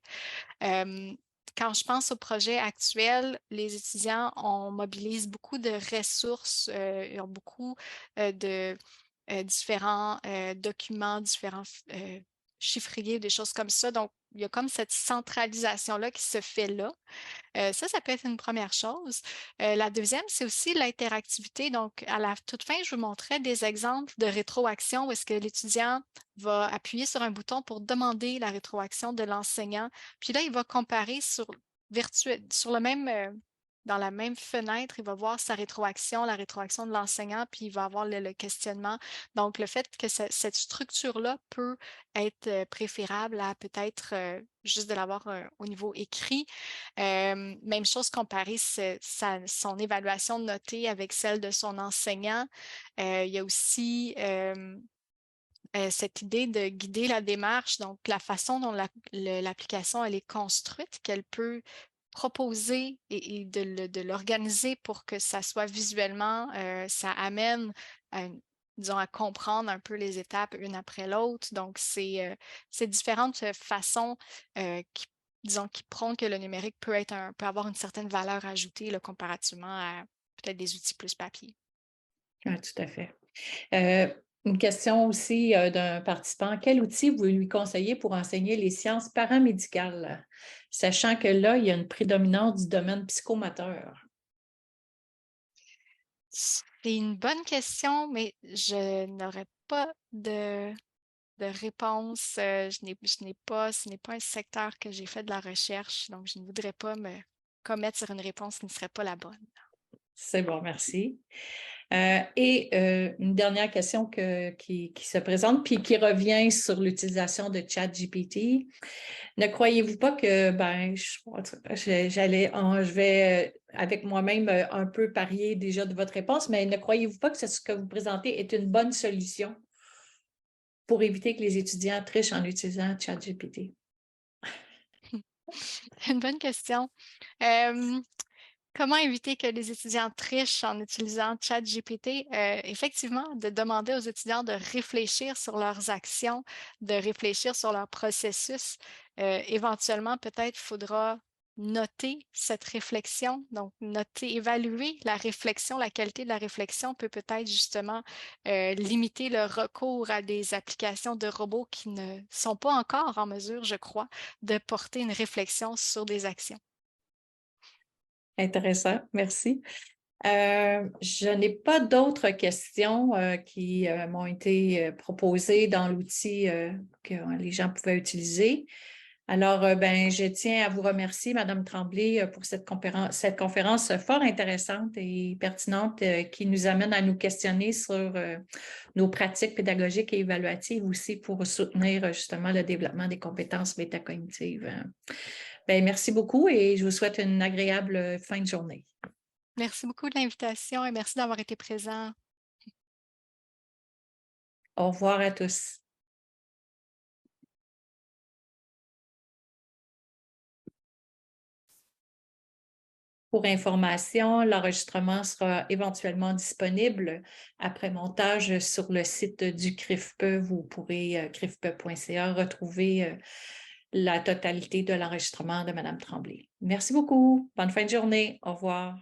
Quand je pense au projet actuel, les étudiants, on mobilise beaucoup de ressources, ils ont beaucoup de différents documents, différents chiffrier, des choses comme ça. Donc, il y a comme cette centralisation-là qui se fait là. Ça peut être une première chose. La deuxième, c'est aussi l'interactivité. Donc, à la toute fin, je vous montrais des exemples de rétroaction où est-ce que l'étudiant va appuyer sur un bouton pour demander la rétroaction de l'enseignant. Puis là, il va comparer sur le même, dans la même fenêtre, il va voir sa rétroaction, la rétroaction de l'enseignant, puis il va avoir le questionnement. Donc, le fait que cette structure-là peut être préférable à peut-être juste de l'avoir au niveau écrit. Même chose, comparer son évaluation notée avec celle de son enseignant. Il y a aussi cette idée de guider la démarche, donc la façon dont l'application elle est construite, qu'elle peut proposer et de l'organiser pour que ça soit visuellement, ça amène disons, à comprendre un peu les étapes une après l'autre. Donc, c'est différentes façons disons, qui prônent que le numérique peut avoir une certaine valeur ajoutée là, comparativement à peut-être des outils plus papier. Oui, tout à fait. Une question aussi d'un participant. Quel outil vous lui conseillez pour enseigner les sciences paramédicales, sachant que là, il y a une prédominance du domaine psychomoteur? C'est une bonne question, mais je n'aurais pas de réponse. Ce n'est pas un secteur que j'ai fait de la recherche, donc je ne voudrais pas me commettre sur une réponse qui ne serait pas la bonne. C'est bon, merci. Une dernière question qui se présente, puis qui revient sur l'utilisation de ChatGPT. Ne croyez-vous pas que, je vais avec moi-même un peu parier déjà de votre réponse, mais ne croyez-vous pas que ce que vous présentez est une bonne solution pour éviter que les étudiants trichent en utilisant ChatGPT? Une bonne question. Comment éviter que les étudiants trichent en utilisant ChatGPT? Effectivement, de demander aux étudiants de réfléchir sur leurs actions, de réfléchir sur leur processus. Éventuellement, peut-être faudra noter cette réflexion, donc noter, évaluer la réflexion, la qualité de la réflexion peut peut-être justement limiter le recours à des applications de robots qui ne sont pas encore en mesure, je crois, de porter une réflexion sur des actions. Intéressant, merci. Je n'ai pas d'autres questions qui m'ont été proposées dans l'outil que les gens pouvaient utiliser. Alors, je tiens à vous remercier, Madame Tremblay, pour cette conférence fort intéressante et pertinente qui nous amène à nous questionner sur nos pratiques pédagogiques et évaluatives aussi pour soutenir justement le développement des compétences métacognitives. Merci beaucoup et je vous souhaite une agréable fin de journée. Merci beaucoup de l'invitation et merci d'avoir été présent. Au revoir à tous. Pour information, l'enregistrement sera éventuellement disponible après montage sur le site du CRIFPE. Vous pourrez, crifpe.ca, retrouver la totalité de l'enregistrement de Mme Tremblay. Merci beaucoup. Bonne fin de journée. Au revoir.